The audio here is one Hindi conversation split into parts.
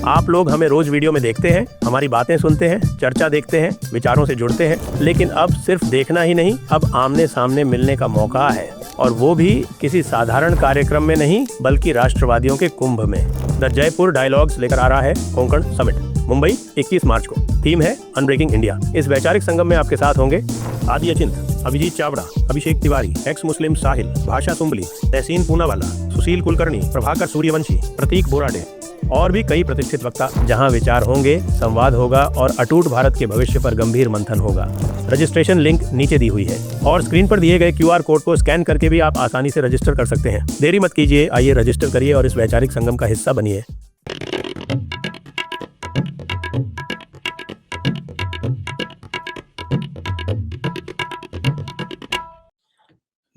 आप लोग हमें रोज वीडियो में देखते हैं, हमारी बातें सुनते हैं, चर्चा देखते हैं, विचारों से जुड़ते हैं, लेकिन अब सिर्फ देखना ही नहीं, अब आमने सामने मिलने का मौका है, और वो भी किसी साधारण कार्यक्रम में नहीं, बल्कि राष्ट्रवादियों के कुंभ में। द जयपुर डायलॉग्स लेकर आ रहा है कोंकण समिट, मुंबई 21 मार्च को। थीम है अनब्रेकिंग इंडिया। इस वैचारिक संगम में आपके साथ होंगे आदि अचिंत, अभिजीत चावड़ा, अभिषेक तिवारी, एक्स मुस्लिम साहिल, भाषा सुंबली, तहसीन पूनावाला, सुशील कुलकर्णी, प्रभाकर सूर्यवंशी, प्रतीक बोराडे और भी कई प्रतिष्ठित वक्ता। जहां विचार होंगे, संवाद होगा और अटूट भारत के भविष्य पर गंभीर मंथन होगा। रजिस्ट्रेशन लिंक नीचे दी हुई है और स्क्रीन पर दिए गए QR कोड को स्कैन करके भी आप आसानी से रजिस्टर कर सकते हैं। देरी मत कीजिए, आइए रजिस्टर करिए और इस वैचारिक संगम का हिस्सा बनिए।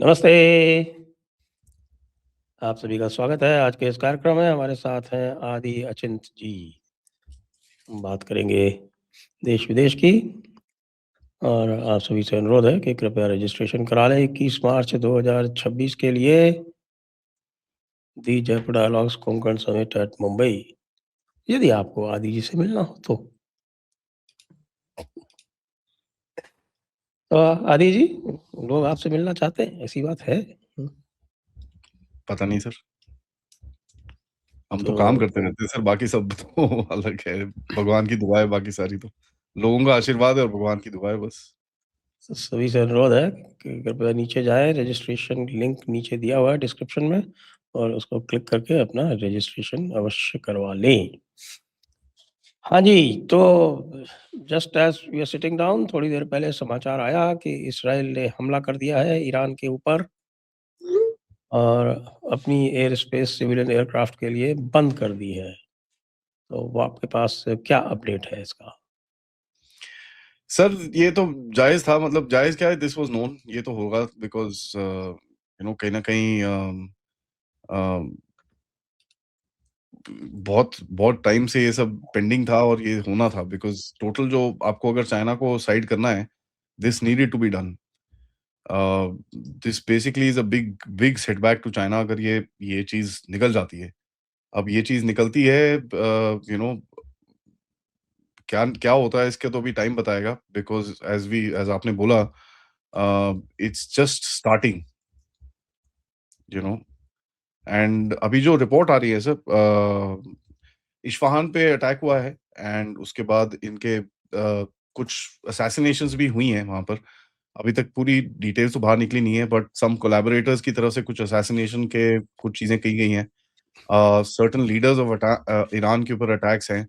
नमस्ते, आप सभी का स्वागत है आज के इस कार्यक्रम में। हमारे साथ हैं आदि अचिंत जी। बात करेंगे देश विदेश की और आप सभी से अनुरोध है कि कृपया रजिस्ट्रेशन करा लें 21 मार्च 2026 के लिए the Jaipur dialogues Konkan summit at Mumbai. यदि आपको आदि जी से मिलना हो तो आदि जी, लोग आपसे मिलना चाहते हैं, ऐसी बात है? पता नहीं सर, हम तो तो काम करते रहते हैं सर, बाकी सब तो अलग है। भगवान की दुआ है, बाकी सारी तो लोगों का आशीर्वाद है और भगवान की दुआ है बस। सभी से अनुरोध है कि कृपया नीचे जाएं, रजिस्ट्रेशन लिंक नीचे दिया हुआ है डिस्क्रिप्शन में, और उसको क्लिक करके अपना रजिस्ट्रेशन अवश्य करवा लें। हाँ जी, तो just as we are sitting down, थोड़ी देर पहले समाचार आया कि इसराइल ने हमला कर दिया है ईरान के ऊपर और अपनी एयर स्पेस सिविलियन एयरक्राफ्ट के लिए बंद कर दी है। तो वो आपके पास क्या अपडेट है इसका? सर ये तो जायज था, मतलब जायज क्या है, दिस वाज नोन, ये तो होगा बिकॉज कहीं ना कहीं बहुत बहुत टाइम से ये सब पेंडिंग था और ये होना था, बिकॉज टोटल जो आपको अगर चाइना को साइड करना है, this needed to be done. This basically is a big big setback to China अगर ये चीज निकल जाती है। अब ये चीज निकलती है, क्या क्या होता है इसके तो भी टाइम बताएगा, बिकॉज एज आपने बोला, it's just starting, you know. And अभी जो रिपोर्ट आ रही है सर, इस्फहान पे अटैक हुआ है एंड उसके बाद इनके कुछ असैसिनेशंस भी हुई हैं वहां पर। अभी तक पूरी डिटेल्स तो बाहर निकली नहीं है, बट सम कोलैबोरेटर्स की तरफ से कुछ असैसिनेशन के कुछ चीजें कही गई हैं। सर्टेन लीडर्स ऑफ ईरान के ऊपर अटैक्स हैं।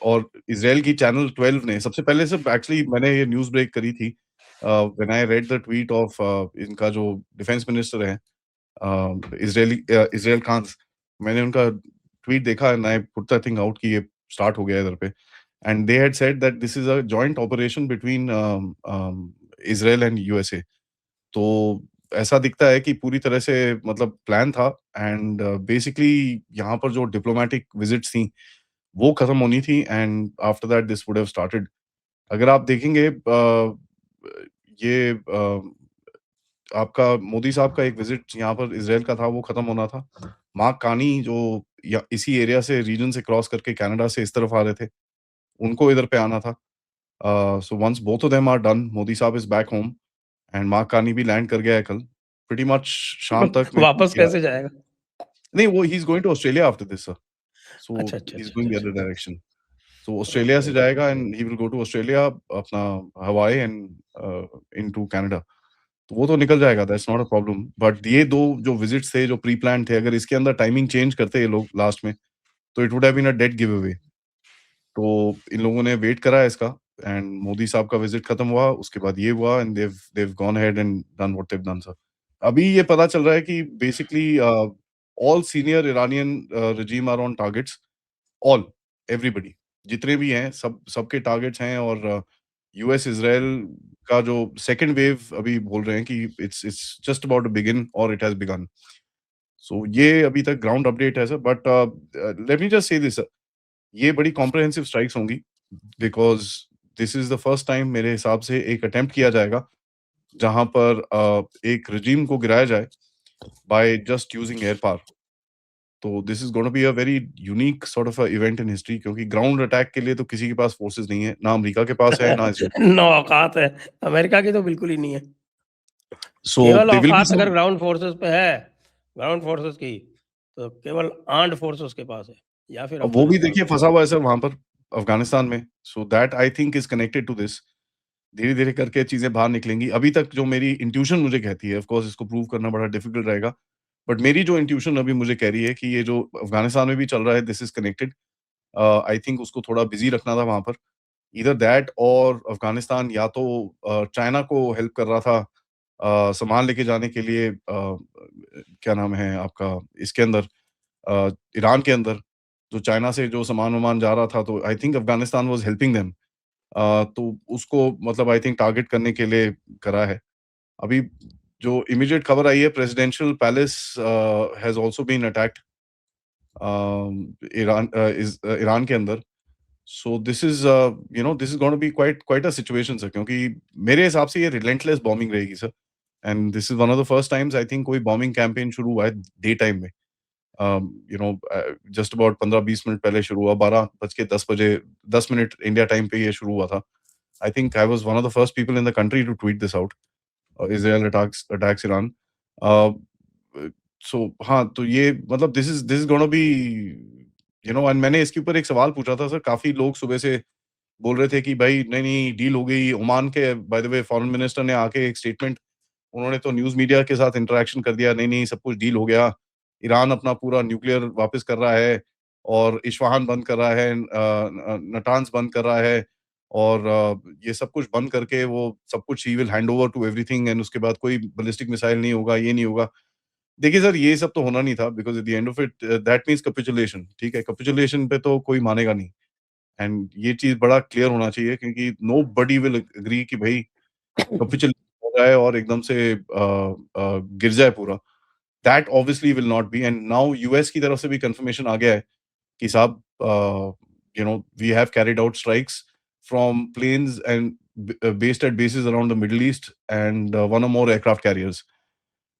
और इसराइल की चैनल 12 ने सबसे पहले से, एक्चुअली मैंने ये न्यूज ब्रेक करी थी when I read the tweet of इनका जो डिफेंस मिनिस्टर है, इसराइल खान। मैंने उनका ट्वीट देखा and I put the thing out कि ये स्टार्ट हो गया इधर पे, and they had said that this is a joint operation between Israel and USA. तो ऐसा दिखता है कि पूरी तरह से मतलब प्लान था, एंड बेसिकली यहाँ पर जो डिप्लोमेटिक विजिट्स थी वो खत्म होनी थी, and after that this would have started. अगर आप देखेंगे ये आपका मोदी साहब का एक विजिट यहाँ पर इसराइल का था, वो खत्म होना था। मार्क कानी जो इसी एरिया से, रीजन से क्रॉस करके कनाडा से इस तरफ आ रहे थे, उनको इधर पे आना था। So once both of them are done, Modi साहब is back home and Mark Carney भी लैंड कर गया है कल प्रीटी मच शाम तक में। वापस कैसे जाएगा? नहीं, वो he is going to Australia after this sir, so अच्छा, अच्छा, ही इज अच्छा, गोइंग अच्छा, द अच्छा। Other direction. तो ऑस्ट्रेलिया ओके, से ओके, जाएगा okay. And he will go to Australia, अपना हवाई एंड इनटू कनाडा। तो वो तो निकल जाएगा, that's not a problem. But ये दो जो विजिट्स थे जो प्री प्लान थे, अगर इसके अंदर टाइमिंग चेंज करते ये लोग लास्ट में, तो it would have been a dead give away. तो इन लोगों ने वेट करा है इसका, एंड मोदी साहब का विजिट खत्म हुआ, उसके बाद ये हुआ, and they've gone ahead and done what they've done sir. अभी ये पता चल रहा है कि basically all senior Iranian regime are on targets, all, everybody, जितने भी हैं सब सबके टारगेट्स हैं। और यूएस इजराइल का जो सेकंड वेव अभी बोल रहे हैं कि it's just about to begin और इट हैज बिगन। सो ये अभी तक ग्राउंड अपडेट है sir, but let me just say this, ये बड़ी कॉम्प्रिहेंसिव स्ट्राइक्स होंगी, because this is the first time मेरे हिसाब से एक अटेम्प्ट किया जाएगा जहां पर एक रजीम को गिराया जाए by just using air power. तो this is gonna be a very unique sort of a event in history, क्योंकि ग्राउंड अटैक के लिए तो किसी के पास फोर्सेस नहीं है, ना अमेरिका के पास है ना इसराइल। ना औकात है, अमेरिका की तो बिल्कुल ही नहीं है। सो केवल दे विल बी औकात सम, अगर ग्राउंड फोर्सेस पे है, ग्राउंड फोर्सेस की, तो केवल आर्म्ड फोर्सेस के पास है, या फिर अब वो भी अफगानिस्तान देखिए में। फंसा हुआ है सर वहां पर, अफगानिस्तान में। So that I think is connected to this. धीरे धीरे करके चीजें बाहर निकलेंगी। अभी तक जो मेरी इंट्यूशन मुझे कहती है, ऑफ कोर्स इसको प्रूव करना बड़ा डिफिकल्ट रहेगा, बट मेरी जो इंट्यूशन अभी मुझे कह रही है कि ये जो अफगानिस्तान में भी चल रहा है, this is connected. I think उसको थोड़ा बिजी रखना था वहां पर, इधर दैट और अफगानिस्तान या तो चाइना को हेल्प कर रहा था सामान लेके जाने के लिए, क्या नाम है आपका, इसके अंदर ईरान के अंदर जो चाइना से जो सामान वामान जा रहा था, तो I think Afghanistan was helping them. तो उसको मतलब आई थिंक टारगेट करने के लिए करा है। अभी जो इमीडिएट खबर आई है, presidential palace has also been attacked Iran के अंदर। So this is this is gonna be quite quite a situation sir, क्योंकि मेरे हिसाब से ये रिलेंटलेस बॉम्बिंग रहेगी sir. And this is one of the first times I think कोई बॉम्बिंग कैंपेन शुरू हुआ है डे टाइम में। जस्ट अबाउट 15-20 मिनट पहले शुरू हुआ, 12:10 बजे 10 मिनट इंडिया टाइम पे ये शुरू हुआ था। I think I was one of the first people in the country to tweet this out, Israel attacks Iran. So हाँ, तो ये मतलब this is gonna be, and मैंने इसके ऊपर एक सवाल पूछा था सर, काफी लोग सुबह से बोल रहे थे कि भाई नहीं नहीं डील हो गई। ओमान के by the way foreign minister ने आके एक स्टेटमेंट, उन्होंने तो न्यूज़ मीडिया के साथ इंटरैक्शन कर दिया, नहीं, नहीं सब कुछ डील हो गया। ईरान अपना पूरा न्यूक्लियर वापस कर रहा है और इस्फ़हान बंद कर रहा है, नटान्स बंद कर रहा है और ये सब कुछ बंद करके वो सब कुछ ही will hand over to everything and उसके बाद कोई बैलिस्टिक मिसाइल नहीं होगा, ये नहीं होगा। देखिए सर, ये सब तो होना नहीं था because at the end of it that means capitulation, ठीक है? कैपिटुलेशन पे तो कोई मानेगा नहीं एंड ये चीज़ बड़ा क्लियर होना चाहिए, क्योंकि नोबडी विल एग्री कि भई कैपिटुलेट हो जाए और एकदम से गिर जाए पूरा। That obviously will not B, and now US की तरफ से भी कंफर्मेशन आ गया है कि साहब we have carried out strikes from planes and based at bases around the Middle East and one और मोर एयरक्राफ्ट कैरियर्स।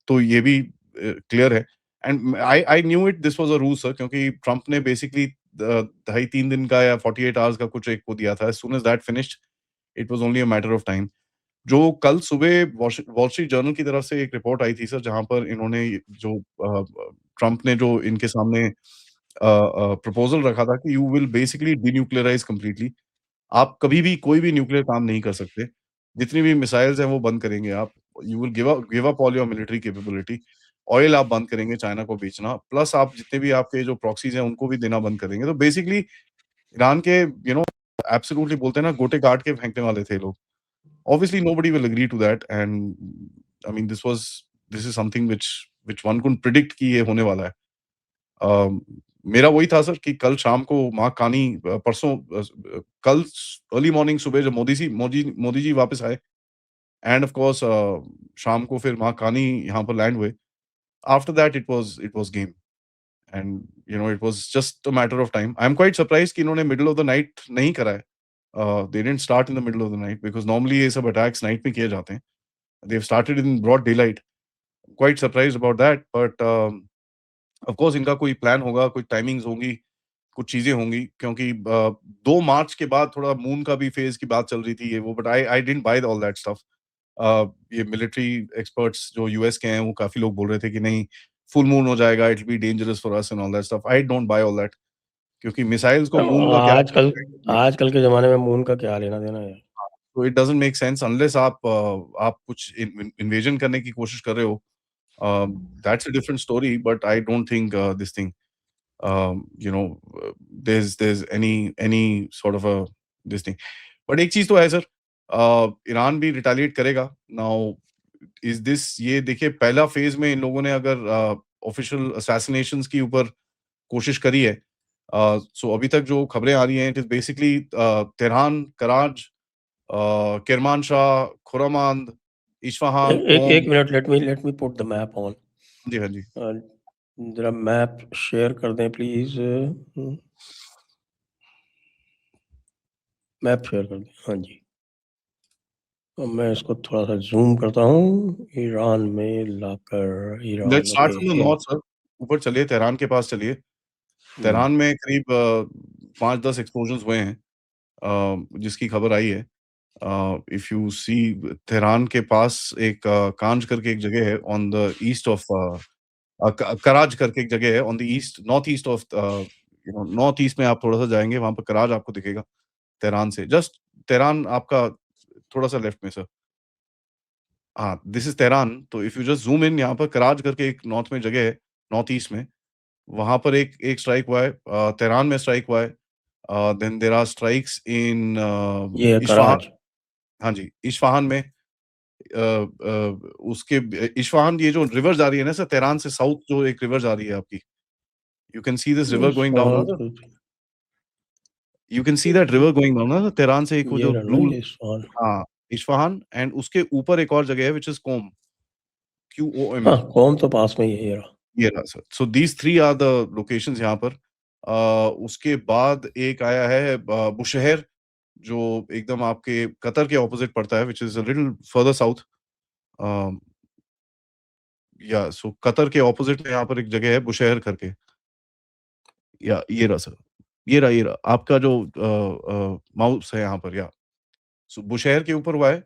तो ये भी क्लियर है and I knew it this was a rule sir, क्योंकि ट्रम्प ने बेसिकली 2.5-3 दिन का या 48 आवर्स का कुछ एक वो दिया था। As soon as that finished, it was only a matter of time. जो कल सुबह वॉल स्ट्रीट जर्नल की तरफ से एक रिपोर्ट आई थी सर, जहाँ पर इन्होंने जो ट्रम्प ने जो इनके सामने प्रपोज़ल रखा था कि यू विल बेसिकली डीन्यूक्लियराइज़ कंप्लीटली। आप कभी भी कोई भी न्यूक्लियर काम नहीं कर सकते। जितनी भी मिसाइल्स हैं वो बंद करेंगे आप। You will give up all your military capability. Oil आप बंद करेंगे चाइना को बेचना, प्लस आप जितने भी आपके जो प्रॉक्सीज़ हैं उनको भी देना बंद करेंगे। तो बेसिकली ईरान के एब्सोल्यूटली बोलते हैं ना, गोटे काट के फेंकने वाले थे लोग। Obviously, nobody will agree to that, and I mean, this is something which one couldn't predict कि ये होने वाला है। मेरा वही था सर कि कल शाम को माँ कानी परसों कल अर्ली मॉर्निंग सुबह जब मोदी जी वापस आए एंड ऑफ कोर्स शाम को फिर माँ कानी यहाँ पर लैंड हुए। After that it was game and it was just a matter of time. I am quite surprised कि इन्होंने मिडल ऑफ द नाइट नहीं करा है। They didn't start in the middle of the night because normally ये सब अटैक्स नाइट में किए जाते हैं। They've started in broad daylight. Quite surprised about that, but of course इनका कोई प्लान होगा, कोई टाइमिंग्स होंगी, कुछ चीज़ें होंगी, क्योंकि 2 मार्च के बाद थोड़ा मून का भी फेज़ की बात चल रही थी ये वो, but I didn't buy all that stuff. ये मिलिट्री एक्सपर्ट्स जो यूएस के हैं वो काफ़ी लोग बोल रहे थे कि नहीं, फुल मून हो जाएगा, it will be dangerous for us and all that stuff. I don't buy all that, क्योंकि मिसाइल्स को मून का क्या, आजकल आजकल के ज़माने में मून का क्या लेना देना है? तो it doesn't make sense unless आप कुछ इन्वेजन करने की कोशिश कर रहे हो। That's a different story, but I don't think this thing, there's any sort of a this thing. But एक चीज तो है सर, ईरान भी रिटेलिएट करेगा। नाउ इज दिस, ये देखिए पहला फेज में इन लोगों ने अगर ऑफिशियल असैसिनेशंस की ऊपर कोशिश करी है, सो अभी तक जो खबरें आ रही हैं it is basically Tehran, Karaj, Kermanshah, Khorramabad, Isfahan, एक Qom. Minute, let me put the map on. जी हाँ जी। जरा मैप शेयर कर दें प्लीज। मैप शेयर कर दें, हाँ जी। तो मैं इसको थोड़ा सा जूम करता हूँ। ईरान में लाकर, Iran, let's start okay, from the north sir. ऊपर चलिए, तेहरान के पास चलिए। तेहरान में करीब 5-10 एक्सप्लोजन्स हुए हैं, जिसकी खबर आई है। इफ यू सी, तेहरान के पास एक कांज करके एक जगह है ऑन द ईस्ट ऑफ कराज करके एक जगह है on the east, north east of, north east में आप थोड़ा-सा जाएँगे, वहाँ पे कराज आपको दिखेगा, तेहरान से। जस्ट तेहरान आपका थोड़ा-सा लेफ्ट में सर। हाँ, दिस इज़ तेहरान, तो if you just zoom in, यहाँ पर कराज करके एक नॉर्थ में जगह है, नॉर्थ ईस्ट में, वहाँ पर एक एक स्ट्राइक हुआ है, तेहरान में स्ट्राइक हुआ है। Then there are strikes in ये है इस्फ़ाहान। कराज। हाँ जी, इस्फ़ाहान में उसके इस्फ़ाहान, ये जो रिवर जा रही है ना सर, तेहरान से साउथ जो एक रिवर जा रही है आपकी, you can see this river going down, Isfahan, you can see that river going down ना, तेहरान से एक वो ये जो रहा ना ब्लू, ये इस्फहान। हाँ, इस्फ़ाहान, एंड उसके ऊपर एक और जगह है व्हिच इज़ क़ोम, QOM। हाँ, कौम तो पास में ही है, ये रहा। ये रहा sir. So these 3 are the locations यहाँ पर। उसके बाद एक आया है बुशहर, जो एकदम आपके कतर के ऑपोज़िट पड़ता है, which is a little further south. Uh, या सो कतर के ऑपोज़िट में यहाँ पर एक जगह है बुशहर करके। या ये रहा सर। ये रहा आपका जो माउस है यहाँ पर, या सो बुशहर के ऊपर हुआ है।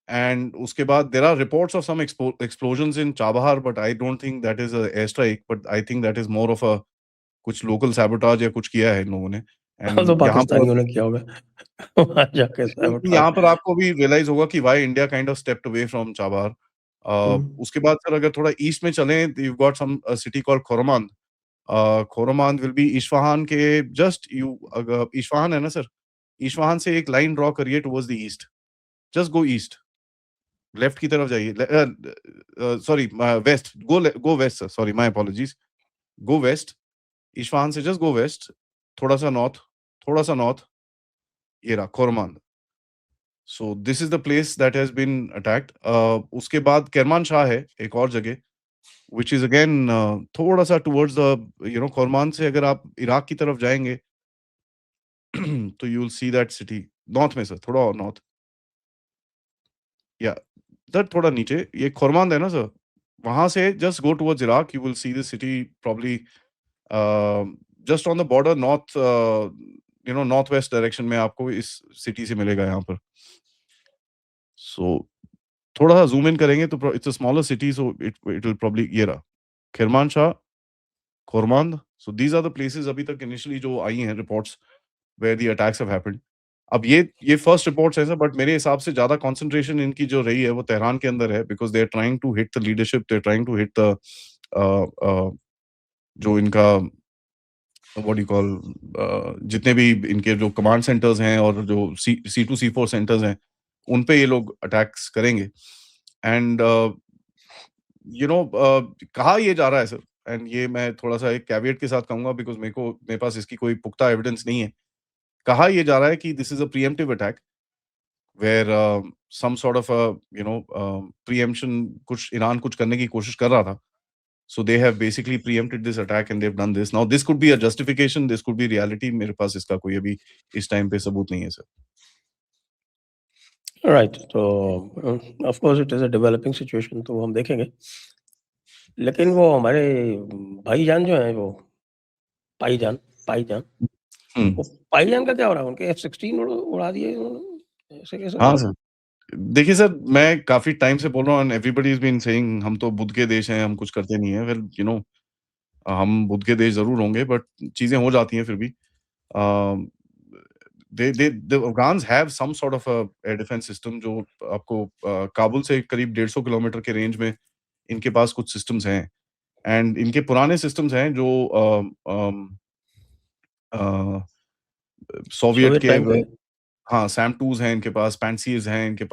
एंड उसके बाद there are reports of some explosions in Chabahar, but I don't think that is a air strike, but I think that is more of a कुछ लोकल सैबोटाज या कुछ किया है इन लोगों ने। हाँ, तो एंड यहाँ पर पाकिस्तानियों ने किया होगा। वहाँ जाके सैबोटाज। यहाँ पर आपको भी रियलाइज़ होगा कि why India kind of stepped away from Chabahar. हुँ। उसके बाद सर अगर थोड़ा ईस्ट में चलें, you have got some city called Khoraman. Khoraman will be Isfahan के जस्ट, यू अगर इस्फहान है ना सर, इस्फहान से एक लाइन ड्रॉ करिए towards the east, just go east, left की तरफ जाइए, sorry west, go west sir, sorry my apologies, go west, Isfahan से जस्ट गो वेस्ट, थोड़ा-सा नॉर्थ, थोड़ा-सा नॉर्थ, ये रहा Khoraman. So this is the place that has been attacked. उसके बाद केरमानशाह है एक और जगह, व्हिच इज़ अगेन थोड़ा-सा टुवर्ड्स द, खोरमान से अगर आप इराक की तरफ जाएँगे तो you will see that city, north में सर, थोड़ा और नॉर्थ, या इधर थोड़ा नीचे, ये खोरमांद है ना सर, वहाँ से just go towards Iraq, you will see this city probably just on the border, north, north west direction में आपको इस सिटी से मिलेगा यहाँ पर। सो थोड़ा-सा ज़ूम इन करेंगे तो it's a smaller city, so it it will probably, ये रहा, Kermanshah, Khormand. So these are the places अभी तक इनिशियली जो आई हैं reports, where the attacks have happened. अब ये फर्स्ट रिपोर्ट्स हैं सर, बट मेरे हिसाब से ज़्यादा कंसंट्रेशन इनकी जो रही है वो तेहरान के अंदर है, because they are trying to hit the leadership, they are trying to hit the uh जो इनका व्हाट डू यू कॉल, जितने भी इनके जो कमांड सेंटर्स हैं और जो C2 C4 सेंटर्स हैं, उन पे ये लोग अटैक्स करेंगे। एंड कहा ये जा रहा है सर, एंड ये मैं थोड़ा-सा एक कैवेट के साथ कहूँगा, बिकॉज़ मेरे पास इसकी कोई पुख्ता एविडेंस नहीं है। कहा ये जा रहा है कि this is a preemptive attack, where some sort of preemption, कुछ ईरान कुछ करने की कोशिश कर रहा था। So they have basically preempted this attack and they have done this. Now this could be a justification, this could be reality, मेरे पास इसका कोई अभी इस टाइम पे सबूत नहीं है सर। राइट, तो of course it is a developing situation, तो वो हम देखेंगे। लेकिन वो हमारे भाईजान जो हैं, वो पाईजान पाईजान, हुँ। वो पाईजान का क्या हो रहा है? उनके F-16 उड़ा दिए उन्होंने, ऐसे कैसे हो हाँ गया? सर। देखिए सर, मैं काफ़ी टाइम से बोल रहा हूँ, and everybody is been saying हम तो बुद्ध के देश हैं, हम कुछ करते नहीं हैं। वेल, हम बुद्ध के देश ज़रूर होंगे, बट चीज़ें हो जाती हैं फिर भी। Uh, they the Afghans have some sort of a air defence system, जो आपको काबुल से करीब 150 किलोमीटर के रेंज में इनके पास कुछ सिस्टम्स हैं। एंड इनके पुराने सिस्टम्स हैं जो अ, सोवियत सोवियत के, टाइम के। हाँ, सैम 2s हैं इनके पास, पैंसीर्स हैं इनके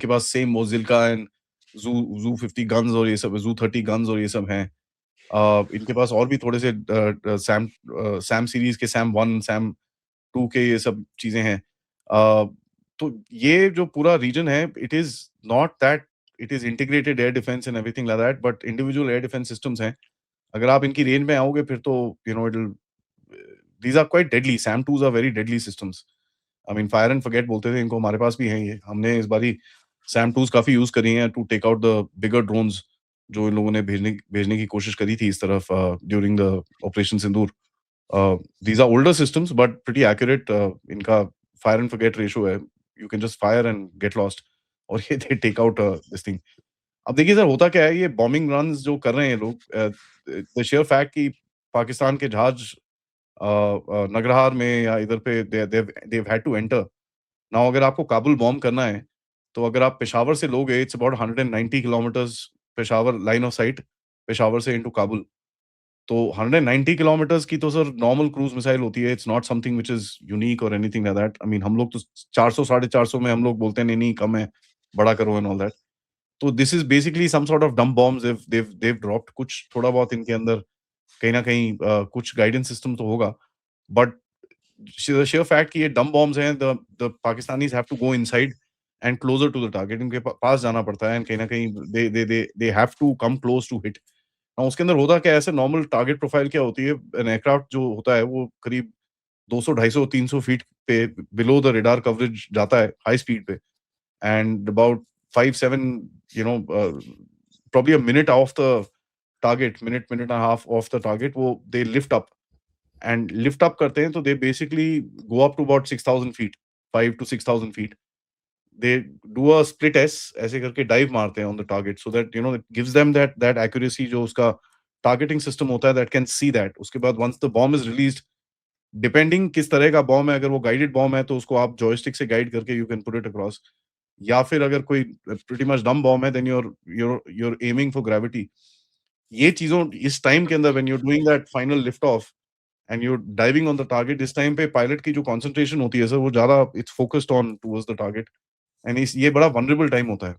पास सेम मोज़िल्का एंड ज़ू 50 गन्स और ये सब, ज़ू 30 गन्स और ये सब हैं। इनके पास और भी थोड़े से सैम सीरीज़ के सैम 1, सैम 2 के ये सब चीज़ें हैं। तो ये जो पूरा रीजन है, it is not that it is integrated air defence and everything like that, but individual air defence systems हैं। अगर आप इनकी रेंज में आओगे फिर तो it will, these are quite deadly, SAM 2s are very deadly systems. I mean fire and forget बोलते थे इनको, हमारे पास भी हैं ये। हमने इस बारी सैम 2s काफ़ी यूज़ करी हैं to take out the bigger drones जो इन लोगों ने भेजने की कोशिश करी थी इस तरफ during the operation Sindoor. These are older systems but pretty accurate. इनका फायर एंड फॉरगेट रेशियो है, you can just fire and get lost, और ये they take out this thing. अब देखिए सर, होता क्या है, ये बॉम्बिंग रन्स जो कर रहे हैं लोग, द शेयर फैक्ट कि पाकिस्तान के जहाज नगरहार में या इधर पे they've had to enter। Now अगर आपको काबुल बॉम्ब करना है, तो अगर आप पेशावर से लोगे, it's about 190 kilometres Peshawar line of site, Peshawar से इनटू काबुल। तो 190 किलोमीटर्स की तो सर नॉर्मल क्रूज मिसाइल होती है, it's not something which is unique और anything like that. I mean हम लोग तो 400 450 में हम लोग बोलते हैं नहीं नहीं कम है, बड़ा करो एंड ऑल दैट। तो this is basically some sort of dumb bombs they've dropped. कुछ थोड़ा बहुत इनके अंदर कहीं ना कहीं कुछ गाइडेंस सिस्टम तो होगा, बट sheer fact कि ये डंप बॉम्ब्स हैं, the Pakistanis have to go inside and closer to the target. इनके पास जाना पड़ता है, एंड कहीं ना कहीं they have to come close to hit. now उसके अंदर होता क्या है, ऐसे नॉर्मल टारगेट प्रोफाइल क्या होती है, एन एयरक्राफ्ट जो होता है वो करीब 200 250 300 फीट पे बिलो द रेडार कवरेज जाता है हाई स्पीड पे, and about 5-7 you know probably a minute off the target, minute and a half off the target, वो they lift up, and lift up करते हैं तो they basically go up to about 6,000 feet, 5 to 6,000 feet। they do a split S, ऐसे करके dive मारते हैं on the target, so that you know it gives them that accuracy जो उसका targeting system होता है, that can see that। उसके बाद once the bomb is released, depending किस तरह का बॉम्ब है, अगर वो guided bomb है तो उसको आप joystick से guide करके you can put it across, या फिर अगर कोई pretty much dumb bomb है then you're aiming for gravity। ये चीजों इस टाइम के अंदर when you're doing that final lift off and you're diving on the target, इस टाइम पे पायलट की जो कंसंट्रेशन होती है सर, वो ज्यादा it's focused on towards the target, and इस ये बड़ा वनरेबल टाइम होता है।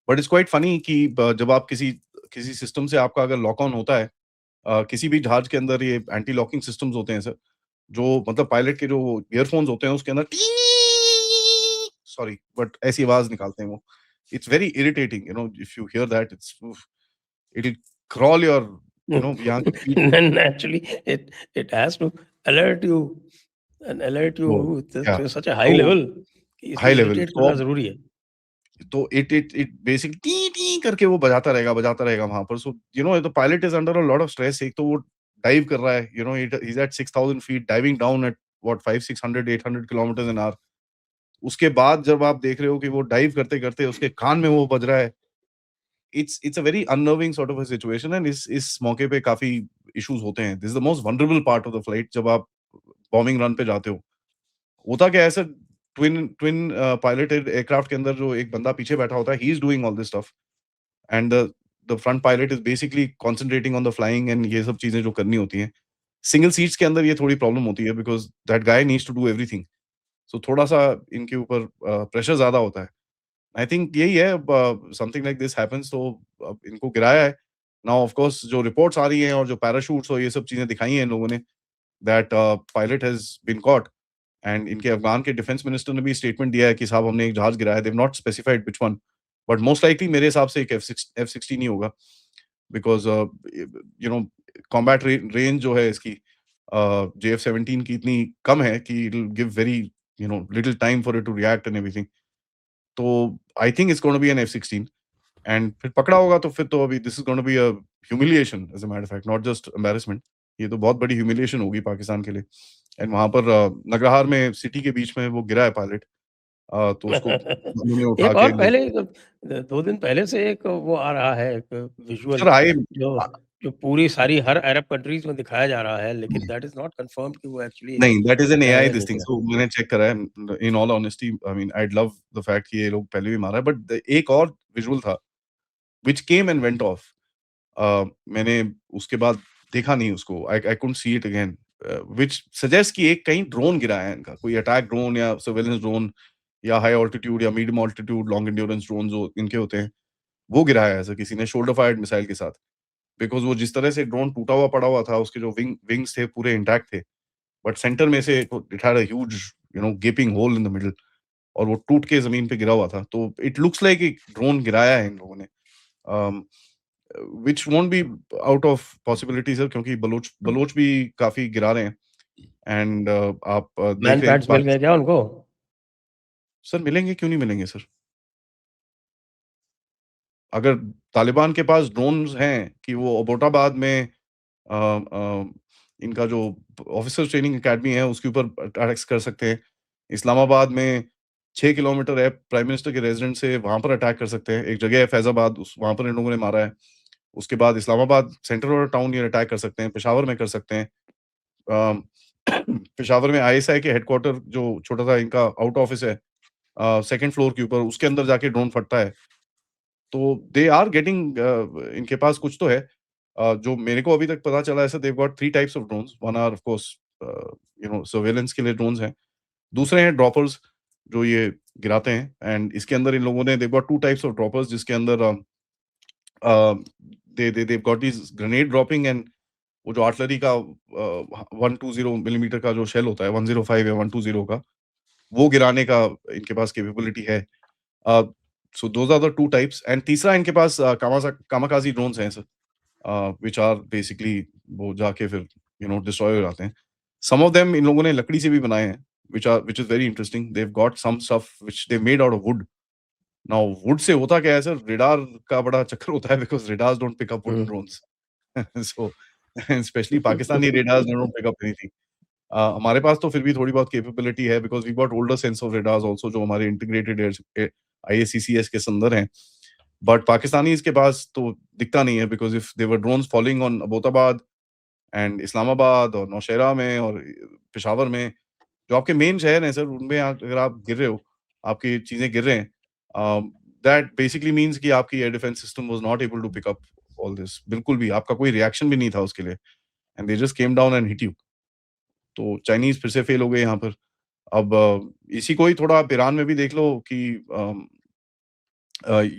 बट इट्स क्वाइट फनी कि जब आप किसी किसी सिस्टम से आपका अगर लॉक ऑन होता है, किसी भी जहाज के अंदर ये एंटी लॉकिंग सिस्टम्स होते हैं सर, जो मतलब पायलट के जो ईयरफोन्स होते हैं उसके अंदर सॉरी बट ऐसी आवाज निकालते हैं वो। It's very irritating, you know, if you here that it's it will crawl your you know यहाँ की पीठ। Naturally, it has to alert you and alert you तो या to such a high तो level कि हाई इसलिए लेवल irritate करना ज़रूरी है। तो इट बेसिकली टी टी करके वो बजाता रहेगा वहां पर। So you know the pilot is under a lot of stress. एक तो वो डाइव कर रहा है, you know he is at 6,000 feet diving down at what 500 600 800 kilometre an hour. उसके बाद जब आप देख रहे हो कि वो डाइव करते करते उसके कान में वो बज रहा है, it's a very अननर्विंग sort of a situation, and इस मौके पे काफी इश्यूज होते हैं। This is the most vulnerable part of the flight जब आप बॉम्बिंग रन पे जाते हो। होता क्या है sir, twin twin piloted aircraft के अंदर जो एक बंदा पीछे बैठा होता है, he is doing all this stuff, and the front pilot is basically concentrating on the flying and ये सब चीजें जो करनी होती हैं। सिंगल सीट्स के अंदर ये थोड़ी प्रॉब्लम होती है, because that guy needs to do everything. So थोड़ा सा इनके ऊपर प्रेशर ज्यादा होता है। आई थिंक यही है, समथिंग लाइक दिस हैपेंस, तो अब इनको गिराया है। नाउ ऑफ कोर्स जो रिपोर्ट्स आ रही हैं और जो पैराशूट्स और ये सब चीजें दिखाई हैं इन लोगों ने, that pilot has been caught, and इनके अफगान के डिफेंस मिनिस्टर ने भी स्टेटमेंट दिया है कि साहब हमने एक जहाज गिराया है। They've not specified which one, but most likely मेरे हिसाब से एक F-16 ही होगा, because you know combat range जो है इसकी JF-17 की इतनी कम है कि it will give very you know little time for it to react and everything. तो I think it's gonna be an F-16, and फिर पकड़ा होगा तो फिर तो अभी this is gonna be a humiliation as a matter of fact, not just embarrassment. ये तो बहुत बड़ी ह्यूमिलिएशन होगी पाकिस्तान के लिए। एंड वहां पर नगरहार में सिटी के बीच में वो गिरा है पायलट, तो उसको उन्होंने उठा एक के और पहले 2 दिन पहले से एक वो आ रहा है, एक विजुअल सर आए जो जो पूरी सारी हर अरब कंट्रीज़ में दिखाया जा रहा है, लेकिन दैट इज़ नॉट कन्फर्म्ड कि वो एक्चुअली नहीं, दैट इज एन गिरा है एआई या नहीं दिस थिंग। गिरा। सो मैंने चेक करा है, in all honesty I mean I love the fact कि ये लोग पहले भी मारा है, बट एक और विजुअल था which came and went of. मैंने उसके बाद देखा नहीं उसको, I couldn't see it again, which suggest कि एक कहीं ड्रोन गिरा है इनका, कोई अटैक ड्रोन या सर्वेलेंस ड्रोन या हाई ऑल्टीट्यूड या medium altitude long endurance drone जो इनके होते हैं, वो गिराया है ऐसा किसी ने शोल्डर फायर्ड मिसाइल के साथ। बिकॉज़ वो जिस तरह से ड्रोन टूटा हुआ पड़ा हुआ था, उसके जो विंग्स थे पूरे इंटैक्ट थे, बट सेंटर में से it had a huge you know gaping hole in the middle, और वो टूट के जमीन पे गिरा हुआ था। तो इट लुक्स लाइक एक ड्रोन गिराया है इन लोगों ने, which won't be out of possibility sir, क्योंकि बलोच बलोच भी काफी गिरा रहे हैं, एंड आप मैन देख रहे हैं कि पैड्स मिल गए क्या उनको? सर मिलेंगे, क्यों नहीं मिलेंगे सर? अगर तालिबान के पास ड्रोन्स हैं कि वो अबोटाबाद में इनका जो ऑफिसर ट्रेनिंग एकेडमी है उसके ऊपर अटैक्स कर सकते हैं। इस्लामाबाद में 6 किलोमीटर है प्राइम मिनिस्टर के रेजिडेंस से, वहाँ पर अटैक कर सकते हैं। एक जगह है फैज़ाबाद, उस वहाँ पर इन लोगों ने मारा है। उसके बाद इस्लामाबाद सेंटर वाला टाउन ये अटैक कर सकते हैं, पेशावर में कर सकते हैं। अ, पेशावर में आईएसआई के हेडक्वार्टर जो छोटा-सा इनका आउट ऑफिस है, सेकंड फ्लोर के ऊपर, उसके अंदर जाके ड्रोन फटता है। तो दे आर गेटिंग इनके पास कुछ तो है। जो मेरे को अभी तक पता चला है, sir they have got 3 types of drones. One are of course surveillance के लिए ड्रोन्स हैं। दूसरे हैं ड्रॉपर्स जो ये गिराते हैं, एंड इसके अंदर इन लोगों ने दे have got 2 types of droppers जिसके अंदर दे have got this grenade dropping, and वो जो आर्टिलरी का 120 मिलीमीटर का जो शेल होता है, 105 या 120 का, वो गिराने का इनके पास कैपेबिलिटी है। Uh, so those are the 2 types, and तीसरा इनके पास कामाकाजी ड्रोन्स हैं सर, which are basically वो जाके फिर डिस्ट्रॉय हो जाते हैं। Some of them इन लोगों ने लकड़ी से भी बनाए हैं, which is very interesting. They've got some stuff which they made out of wood. Now wood से होता क्या है सर, radar का बड़ा चक्कर होता है because radars don't pick up wooden hmm. drones. So especially Pakistani radars they don't pick up anything. हमारे पास तो फिर भी थोड़ी बहुत कैपेबिलिटी है because we got older sense of radars also जो हमारे इंटीग्रेटेड आईएससीसीएस के अंदर हैं। बट पाकिस्तानीज़ के पास तो दिखता नहीं है because if there were drones falling on Abbottabad and Islamabad और नौशेरा में और पेशावर में, जो आपके मेन शहर हैं सर, उनमें अगर आप गिर रहे हो, आपकी चीज़ें गिर रहे हैं, दैट बेसिकली मीन्स कि आपकी air defence system was not able to pick up all this. बिल्कुल भी आपका कोई रिएक्शन भी नहीं था उसके लिए, and they just came down and hit you. तो चाइनीज़ फिर से फेल हो गए यहाँ पर। अब इसी को ही थोड़ा आप ईरान में भी देख लो कि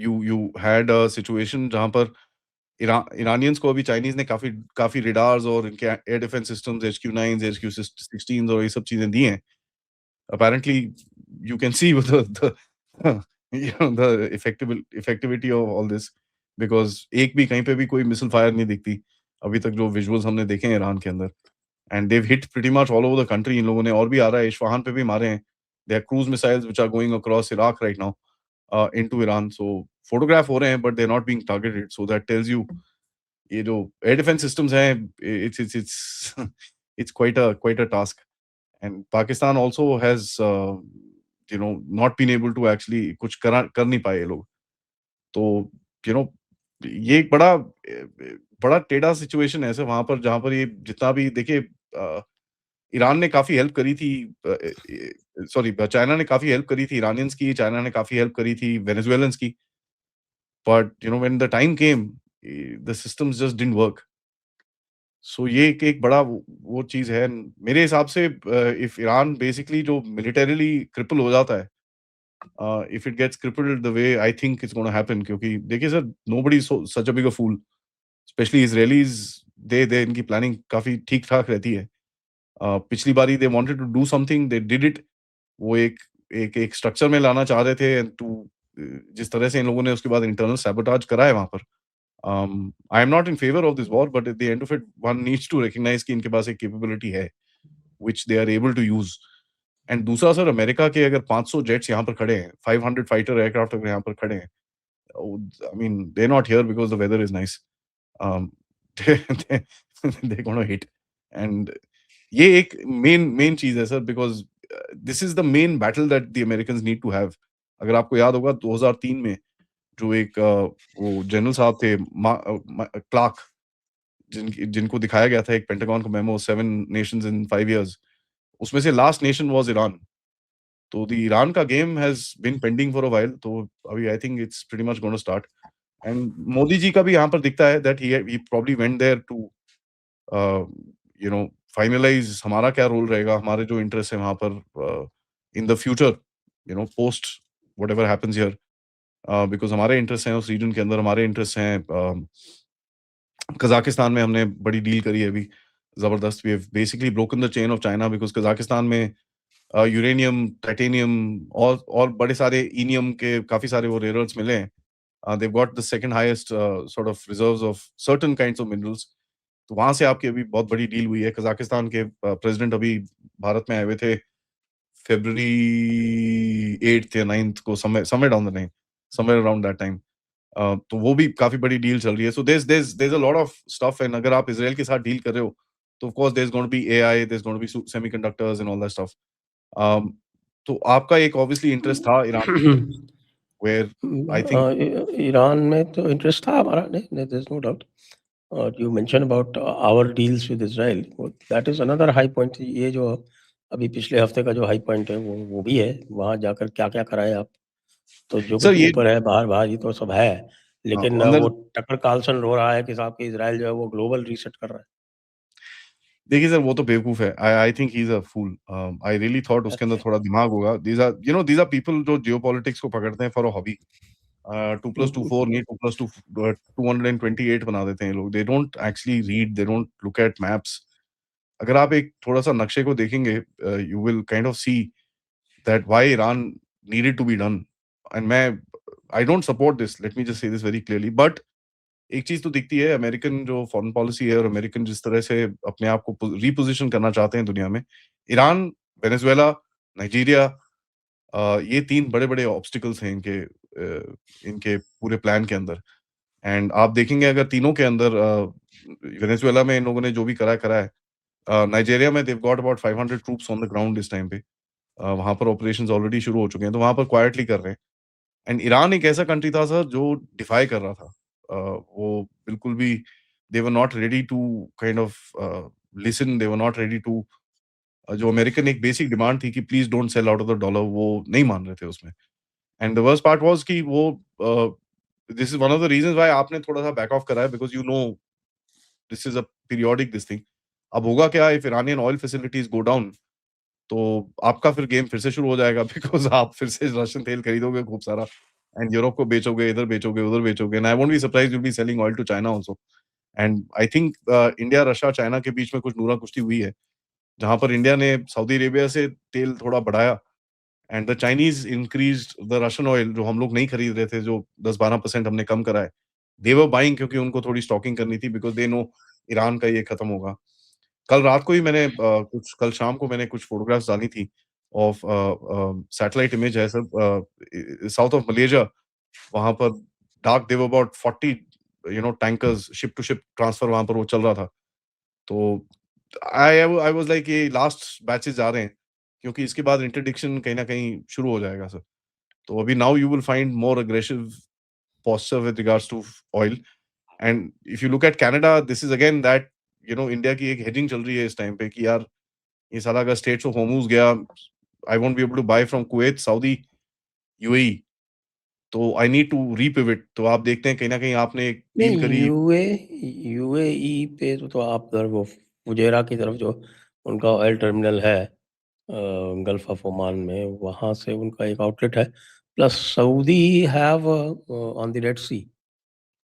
यू हैड अ सिचुएशन जहाँ पर इरानियंस को अभी चाइनीज़ ने काफ़ी काफ़ी रेडार्स और इनके air defence systems HQ-9s, HQ-16s और ये सब चीज़ें दी हैं। Apparently, you can see the the effectivity of all this because एक भी कहीं पे भी कोई मिसाइल फायर नहीं दिखती। अभी तक जो विजुअल्स हमने देखे हैं ईरान के अंदर, and they've hit pretty much all over the country। इन लोगों ने और भी आ रहा है, इस्फहान पे भी मारे हैं। There are cruise missiles which are going across Iraq right now into Iran। So photograph हो रहे हैं but they're not being targeted। So that tells you ये जो एयर डिफेंस सिस्टम्स हैं, it's it's quite a task। And Pakistan also has not been able to actually कुछ कर नहीं पाए ये लोग। तो you know ये एक बड़ा टेढ़ा सिचुएशन है सर वहाँ पर, जहाँ पर ये जितना भी देखिए, ईरान ने काफ़ी हेल्प करी थी, सॉरी चाइना ने काफ़ी हेल्प करी थी इरानियंस की, चाइना ने काफ़ी हेल्प करी थी वेनेजुएलन्स की, but when the time came the systems just didn't work. So ये एक बड़ा वो चीज़ है। मेरे हिसाब से इफ ईरान बेसिकली जो मिलिटरीली क्रिपल हो जाता है, if it gets crippled the way I think it's gonna happen, क्योंकि देखिए sir, nobody is such a big a fool, especially Israelis. They इनकी प्लानिंग काफ़ी ठीक-ठाक रहती है। पिछली बारी they wanted to do something, they did it. वो एक स्ट्रक्चर में लाना चाह रहे थे, एंड जिस तरह से इन लोगों ने उसके बाद इंटरनल सैबोटाज करा है वहाँ पर। I am not in favor of this war, but at the end of it, one needs to recognize कि इनके पास एक कैपेबिलिटी है, which they are able to use। And दूसरा सर, अमेरिका के अगर 500 जेट्स यहाँ पर खड़े हैं, 500 फाइटर एयरक्राफ्ट अगर यहाँ पर खड़े हैं, I mean they not here because the weather is nice. They gonna hit. And ये एक मेन चीज है sir, because this is the main battle that the Americans need to have. अगर आपको याद होगा 2003 में जो एक वो जनरल साहब थे क्लार्क, जिनको दिखाया गया था एक पेंटागन का मेमो, 7 नेशंस इन 5 इयर्स, उसमें से लास्ट नेशन वाज ईरान। तो द ईरान का game has been pending for a while, तो अभी I think it's pretty much gonna start. And Modi ji का भी यहाँ पर दिखता है that he probably went there to finalise हमारा क्या रोल रहेगा, हमारे जो इंटरेस्ट है वहां पर इन the future, post whatever happens here, because हमारे इंटरेस्ट हैं उस रीजन के अंदर, हमारे इंटरेस्ट हैं। कज़ाकिस्तान में हमने बड़ी डील करी है अभी, ज़बरदस्त। We have basically broken the chain of China, because Kazakhstan में यूरेनियम, टाइटेनियम और बड़े सारे ईनियम के काफ़ी सारे वो रेयर अर्थ्स मिले हैं। दे have got the second highest sort of reserves of certain kinds of minerals. तो वहाँ से आपकी अभी बहुत बड़ी डील हुई है। कज़ाकिस्तान के प्रेज़िडेंट अभी भारत में आए हुए थे February 8th या 9th को, somewhere down the line, somewhere around that time. तो वो भी काफी बड़ी डील चल रही है. So there's a lot of stuff, and अगर आप इसराइल के साथ डील कर रहे हो तो of course there's going to be AI, there's going to be semiconductors and all that stuff. तो आपका एक obviously interest था ईरान में, where I think ईरान में तो इंटरेस्ट था हमारा, नहीं, देयर इज नो डाउट. और you mention about our deals with Israel, that is another high point. ये जो अभी पिछले हफ्ते का जो हाई पॉइंट है वो भी है. वहाँ जाकर क्या-क्या कराएँ आप? तो जो सर कुछ ये ऊपर है, बाहर ये तो सब है. लेकिन अंदर वो टकर कार्लसन रो रहा है कि साहब कि इजराइल जो है वो ग्लोबल रीसेट कर रहा है. देखिए सर, वो तो बेवकूफ है. I think he is a fool. I really thought उसके अंदर थोड़ा दिमाग होगा. दीज आर पीपल जो जियोपॉलिटिक्स को पकड़ते हैं फॉर अ हॉबी. 2+2 4 नहीं, 2+2 228 बना देते हैं ये लोग. They don't actually read, they don't look at maps. अगर आप एक थोड़ा-सा नक्शे को देखेंगे, you will kind of see that why Iran needed to be done. And I don't support this, let me just say this very clearly. But एक चीज तो दिखती है, अमेरिकन जो फॉरेन पॉलिसी है और अमेरिकन जिस तरह से अपने आप को रीपोजिशन करना चाहते हैं दुनिया में, ईरान, वेनेजुएला, नाइजीरिया, ये 3 बड़े-बड़े ऑब्स्टिकल्स हैं इनके पूरे प्लान के अंदर. एंड आप देखेंगे अगर तीनों के अंदर, वेनेजुएला में इन लोगों ने जो भी करा है. नाइजीरिया में they've got about 500 troops on the ground इस टाइम पे. वहां पर ऑपरेशंस ऑलरेडी शुरू हो चुके हैं, तो वहां पर क्वाइटली कर रहे हैं. एंड ईरान एक ऐसा कंट्री था सर जो डिफाई कर रहा था. वो बिल्कुल भी, they were not ready to kind of listen, they were not ready to, जो अमेरिकन एक बेसिक डिमांड थी कि please don't sell out of the dollar, वो नहीं मान रहे थे उसमें. And the worst part was कि वो, this is one of the reasons why आपने थोड़ा सा बैक ऑफ करा है, because you know this is a periodic this thing. अब होगा क्या, if Iranian oil facilities go down, तो आपका फिर गेम फिर से शुरू हो जाएगा. बिकॉज आप फिर से रशियन तेल खरीदोगे खूब सारा, एंड यूरोप को बेचोगे, इधर बेचोगे, उधर बेचोगे. And I won't be surprised you will be selling oil to China also. And I think India, Russia, China के बीच में कुछ नूरा कुश्ती हुई है, जहां पर इंडिया ने सऊदी अरेबिया से तेल थोड़ा बढ़ाया, and the Chinese increased the Russian oil, जो हम लोग नहीं खरीद रहे थे, जो 10-12% हमने कम करा है. दे वर बाइंग, क्योंकि उनको थोड़ी स्टॉकिंग करनी थी, बिकॉज दे नो ईरान का ये खत्म होगा. कल रात को ही मैंने कल शाम को मैंने कुछ फोटोग्राफ्स डाली थी ऑफ सैटेलाइट इमेज है सर, साउथ ऑफ मलेशिया. वहां पर dark, they've about 40 tankers, ship to ship transfer वहां पर वो चल रहा था. तो आई वाज लाइक ये लास्ट बैचेस जा रहे हैं, क्योंकि इसके बाद इंटरडिक्शन कहीं ना कहीं शुरू हो जाएगा सर. तो अभी now you will find more aggressive posture with regards to oil. And if you look at Canada, this is again that, India की एक हेजिंग चल रही है इस टाइम पे कि यार, ये साला अगर स्टेट्स ऑफ होर्मुज गया, I won't be able to buy from Kuwait, Saudi, UAE, तो आई नीड टू रीपिवट. तो आप देखते हैं कहीं ना कहीं आपने एक डील नहीं, करी. यूएई पे तो आप उधर वो फुजेरा की तरफ जो उनका ऑयल टर्मिनल है गल्फ ऑफ ओमान में, वहाँ से उनका एक आउटलेट है. Plus Saudi have on the Red Sea.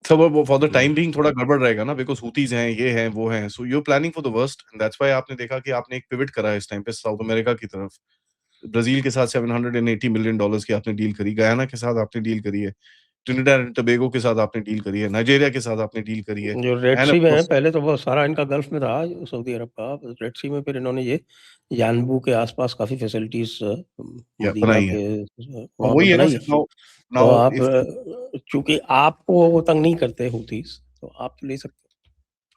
सब वो फॉर द टाइम बीइंग थोड़ा गड़बड़ रहेगा ना, बिकॉज हुतीज हैं, ये हैं, वो हैं. So you planning for the worst, and that's why आपने देखा कि आपने एक पिवट करा है इस टाइम पे साउथ अमेरिका की तरफ. ब्राजील के साथ $780 मिलियन की आपने डील करी, गयाना के साथ आपने डील करी है, ट्रिनिडाड एंड टोबैगो के साथ आपने डील करी है, नाइजीरिया के साथ आपने डील करी है. जो रेड एंड ऑफ सी में है, कोर्स, पहले तो वो सारा इनका गल्फ में था सऊदी अरब का. रेड सी में फिर इन्होंने ये यानबू के आसपास काफ़ी फैसिलिटीज़ या मदीना बनाई है. के तो वहाँ पे वही है ना बनाई है. सर. नाउ तो नाउ आप इफ, चूँकि आपको वो तंग नहीं करते हूतीस, तो आप तो ले सकते हो.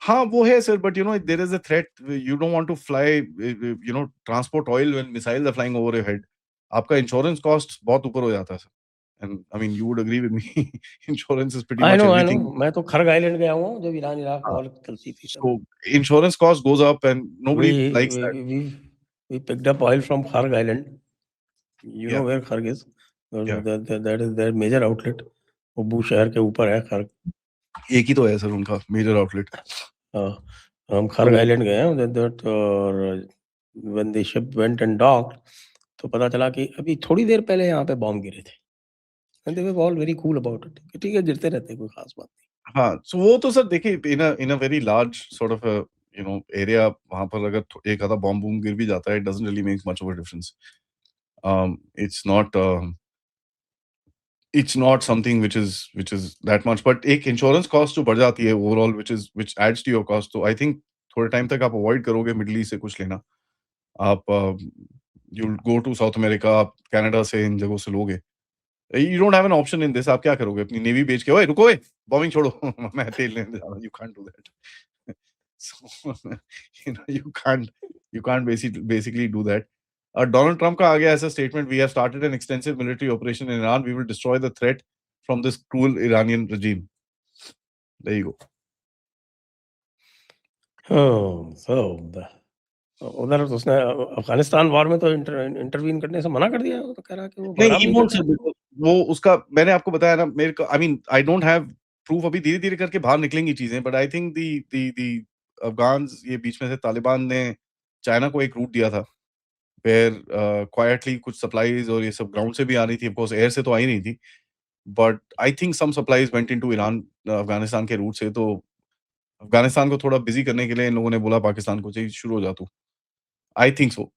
हाँ वो है sir, but there is a threat. You don't want to fly, transport oil when missiles are flying over your head. आपका इंश्योरेंस कॉस्ट बहुत ऊपर हो जाता है sir. And I mean you would agree with me, insurance is pretty much I know. Everything. मैं तो खर्ग आइलैंड गया हुआ हूँ जब ईरान इराक हाँ. वॉर चलती थी तब. So insurance cost goes up and we nobody likes we that. We we picked up oil from Kharg Island. You know Yeah, where Kharg is? yeah. That is their major outlet. Abu Shahr के ऊपर है खर्ग. एक ही तो है सर उनका मेजर आउटलेट. हाँ, हम खर्ग तो आइलैंड गए हैं दैट. और when the ship went and docked, तो पता चला कि अभी थोड़ी देर पहले यहाँ पे बॉम्ब गिरे थे. And they were all very cool about it. ठीक है, गिरते रहते हैं, कोई खास बात नहीं. हाँ, so वो तो सर देखिए, in a very large sort of area, वहां पर अगर एक आधा बॉम्ब बूम गिर भी जाता है, it doesn't really make much of a difference. It's not something which is that much, but एक इंश्योरेंस कॉस्ट जो बढ़ जाती है overall, which adds to your cost. तो आई थिंक थोड़े टाइम तक आप अवॉइड करोगे मिडिल ईस्ट से कुछ लेना. आप you go to South America, आप कनाडा से इन जगहों से लोगे. You don't have an option in this, आप क्या करोगे? अपनी नेवी बेच के, ओए रुको, ओए बॉम्बिंग छोड़ो, मैं तेल लेने जा रहा हूँ, you can't do that. So you can't basically do that. Donald Trump का आ गया ऐसा statement, we have started an extensive military operation in Iran, we will destroy the threat from this cruel Iranian regime. There you go. उधर तो उसने अफगानिस्तान वॉर में तो इंटरवीन करने से मना कर दिया, वो तो कह रहा कि वो नहीं, बराबर he नहीं won't करता। say because वो उसका, मैंने आपको बताया ना, मेरे को, I mean I don't have proof, अभी धीरे-धीरे करके बाहर निकलेंगी चीजें, but I think the Afghans, ये बीच में से तालिबान ने चाइना को एक रूट दिया था, वेयर क्वाइटली कुछ सप्लाईज और ये सब ग्राउंड से भी आ रही थी, ऑफ कोर्स एयर से तो आ ही नहीं थी, but I think some supplies went into Iran Afghanistan के रूट से, तो अफगानिस्तान को थोड़ा बिज़ी करने के लिए इन लोगों ने बोला पाकिस्तान को, चाहिए शुरू हो जा तू। I think so.